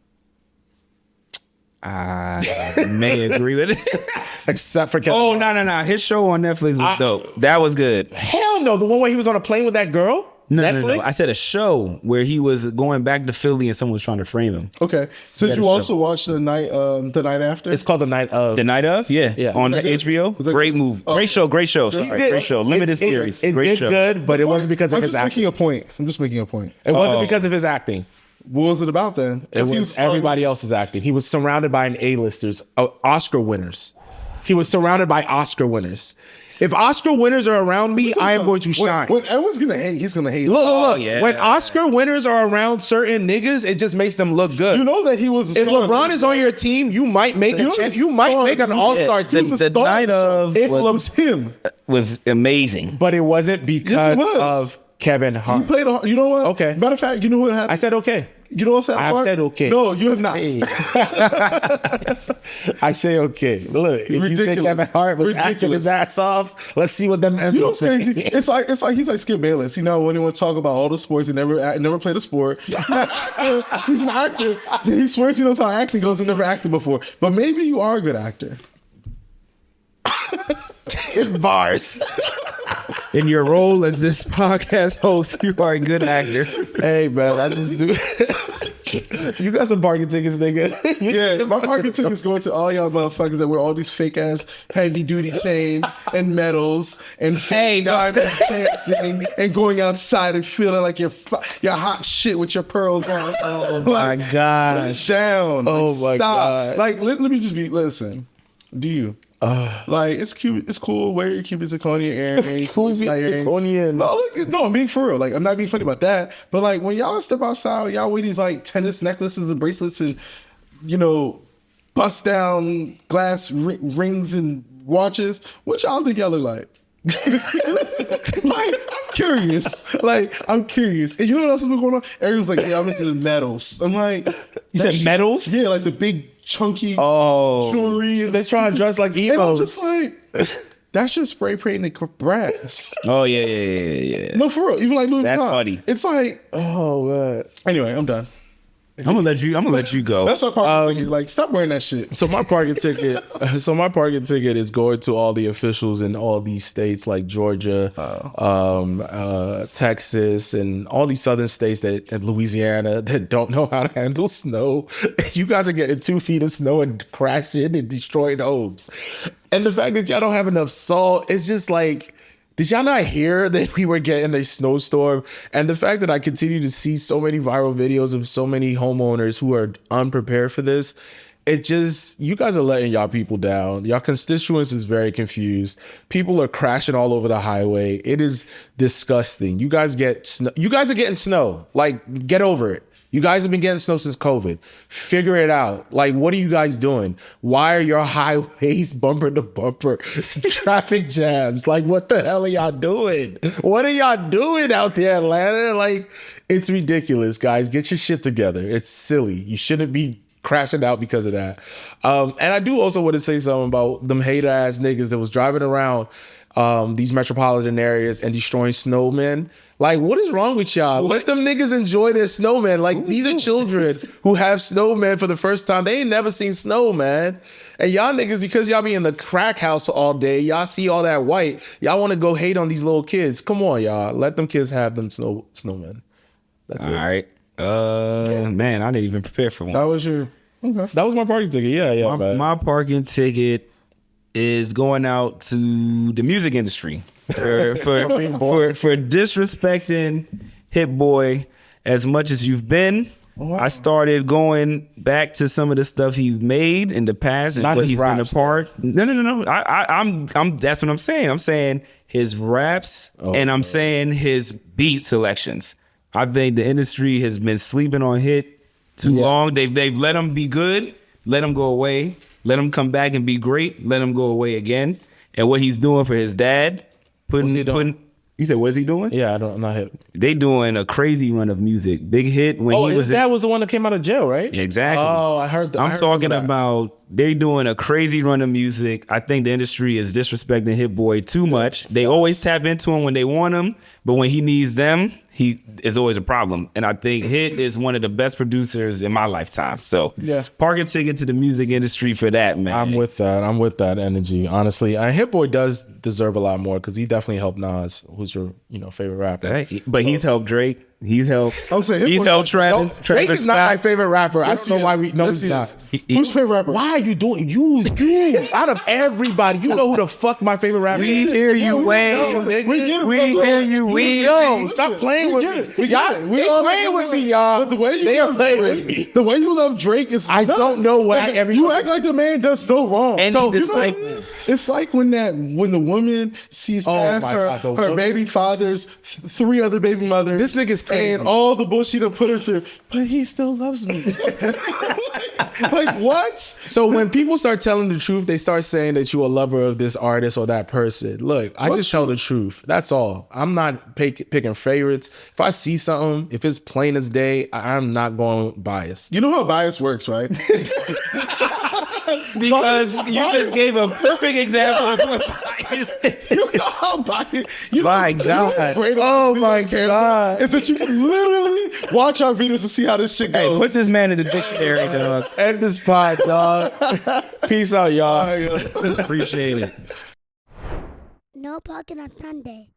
A: I may agree with it.
B: Except for Kevin
A: Oh
B: Hart.
A: no! His show on Netflix was dope. That was good.
B: Hell no. The one where he was on a plane with that girl?
A: No.
B: Netflix?
A: I said a show where he was going back to Philly and someone was trying to frame him.
C: Okay, so did
A: Better
C: you
A: show.
C: also watch the night after?
B: It's called The Night of.
A: The Night of, yeah, on
C: Was that good?
A: HBO.
C: Was that
A: Great
C: good?
A: move,
C: Oh.
A: great show. Sorry, great show. Limited series.
B: It
A: Great
B: did
A: show.
B: good, but it wasn't because of
C: I'm
B: his
C: just making
B: acting.
C: a point. I'm just making a point.
B: It wasn't because of his acting.
C: What was it about then?
B: It was everybody else's acting. He was surrounded by A-listers, Oscar winners. He was surrounded by Oscar winners. If Oscar winners are around me, I am going to shine.
C: When everyone's gonna hate, he's gonna hate.
B: Look.
A: yeah.
B: When Oscar winners are around certain niggas, it just makes them look good.
C: You know that he was.
B: If LeBron is on your team, you might make
C: You know
B: you might
C: the
B: make an
C: star-
B: all-star
A: The,
B: team.
C: was a
A: the
C: star
A: Night of
B: If
C: it was him.
A: was amazing.
B: But it wasn't because
C: Yes, it was.
B: of Kevin
C: You
B: Hart.
C: played a, you know what?
B: Okay.
C: Matter of fact, you know what happened?
B: I said okay.
C: You know what I said?
B: I said okay.
C: No, you have not.
B: Hey. I say okay. Look, if you think
C: Ridiculous.
B: Kevin Hart was acting
C: Ridiculous.
B: his ass off, let's see what them
C: You know what's
B: say.
C: crazy? It's like he's like Skip Bayless. You know, when he want to talk about all the sports and never played a sport. He's an actor. Then he swears he knows how acting goes and never acted before. But maybe you are a good actor.
B: Bars.
A: In your role as this podcast host, you are a good actor.
B: Hey man, I just do. You got some parking tickets, nigga.
C: Yeah, my parking ticket's going to all y'all motherfuckers that wear all these fake ass heavy duty chains and medals and fake diamonds dancing and going outside and feeling like you're hot shit with your pearls on.
A: Oh my gosh.
C: Down.
B: Oh my
C: Stop.
B: God.
C: Like let me just listen. Do you? Like it's cute, it's cool. Wear your Cuban zirconia earrings.
B: Who's
C: earrings.
B: Zirconia?
C: No, I'm being for real. Like I'm not being funny about that. But like when y'all step outside, y'all wear these like tennis necklaces and bracelets and bust down glass rings and watches. What y'all think y'all look like? Like I'm curious. I'm curious. And you know what else has been going on? Everyone's like, yeah, I'm into the medals. I'm like,
A: You said medals?
C: Yeah, like the big chunky
A: Oh.
C: jewelry. And
B: They try to dress like
C: and I'm
B: emos.
C: just like, that's just spray painted brass.
A: Oh, yeah.
C: No, for real. Even like Louis
A: That's
C: Vuitton.
A: funny.
C: It's like,
B: Oh man.
C: anyway, I'm done.
A: I'm gonna let you go.
C: That's what parking ticket. Like, stop wearing that shit.
B: So my parking ticket. Is going to all the officials in all these states like Georgia, Texas, and all these southern states and Louisiana that don't know how to handle snow. You guys are getting 2 feet of snow and crashing and destroying homes. And the fact that y'all don't have enough salt, it's just like. Did y'all not hear that we were getting a snowstorm? And the fact that I continue to see so many viral videos of so many homeowners who are unprepared for this, it just, you guys are letting y'all people down. Y'all constituents is very confused. People are crashing all over the highway. It is disgusting. You guys are getting snow. Like, get over it. You guys have been getting snow since COVID. Figure it out. Like, what are you guys doing? Why are your highways bumper to bumper traffic jams? Like, what the hell are y'all doing? What are y'all doing out there, Atlanta? Like, it's ridiculous, guys. Get your shit together. It's silly. You shouldn't be crashing out because of that. And I do also want to say something about them hater ass niggas that was driving around these metropolitan areas and destroying snowmen. Like, what is wrong with y'all? Let them niggas enjoy their snowmen. Like, these are children who have snowmen for the first time. They ain't never seen snow, man. And y'all niggas, because y'all be in the crack house all day, y'all see all that white, y'all want to go hate on these little kids. Come on, y'all. Let them kids have them snowmen. That's
A: All
B: it.
A: right. Man, I didn't even prepare for one.
C: That was your. Okay.
B: That was my parking ticket. Yeah, man.
A: My parking ticket is going out to the music industry for disrespecting Hit Boy as much as you've been.
C: Wow.
A: I started going back to some of the stuff he made in the past and
B: Not
A: what
B: his
A: he's been a
B: raps,
A: part. No. I'm. That's what I'm saying. I'm saying his raps and I'm saying his beat selections. I think the industry has been sleeping on Hit too long. They've let him be good, let him go away, let him come back and be great, let him go away again. And what he's doing for his dad, you said, what is he doing?
B: Yeah, I'm not hip.
A: They doing a crazy run of music. Big Hit when he was.
B: His dad was the one that came out of jail, right?
A: Exactly.
B: Oh, I heard that.
A: I'm talking about they doing a crazy run of music. I think the industry is disrespecting Hit Boy too much. They always tap into him when they want him, but when he needs them, he is always a problem. And I think Hit is one of the best producers in my lifetime. So
C: Yeah.
A: parking ticket to the music industry for that, man.
B: I'm with that energy. Honestly, Hit Boy does deserve a lot more because he definitely helped Nas, who's your favorite rapper.
A: Hey, but he's helped Drake. He's helped.
C: I'm saying Hit
A: He's
C: Boy-
A: helped Travis.
B: Drake is not my favorite rapper.
C: Yes,
B: I don't know why
C: he
B: we.
C: is.
B: No,
C: Yes,
B: he's not.
C: he is. Who's your favorite rapper?
B: Why are you doing you out of everybody? You know who the fuck my favorite rapper
A: We
B: is?
A: hear you, Wayne.
C: We get it,
A: We
C: bro.
A: hear you. We
B: Yo, stop playing with
C: get it.
B: me.
C: We get it. We
B: They
C: all
B: playing with me, y'all.
C: But the way you
B: They are
C: love
B: playing
C: Drake,
B: with me.
C: the way you love Drake is
B: I
C: nuts.
B: don't know why
C: Like,
B: every-
C: you act like the man does no wrong.
A: And
C: So
A: he
C: you
A: just
C: know
A: like-
C: what it is? It's like when the woman sees past
B: my
C: her
B: God, the
C: her
B: woman-
C: baby father's 3 other baby mothers.
B: This nigga's
C: and all the bullshit I put her through, but he still loves me. Like what?
B: So when people start telling the truth, they start saying that you're a lover of this artist or that person. Look, I just tell the truth. That's all. I'm not picking favorites. If I see something, if it's plain as day, I'm not going biased.
C: You know how bias works, right?
A: Because you just gave a perfect example of what bias is.
C: You know how bias. You know
B: My
C: what's
B: God.
C: great
B: Oh
C: about
B: my
C: video
B: God.
C: is that you can literally watch our videos and see how this shit
A: Hey,
C: goes.
A: put this man in the dictionary, dog.
B: End this pod, dog. Peace out, y'all.
C: All right,
A: Appreciate it.
E: No parking on Sunday.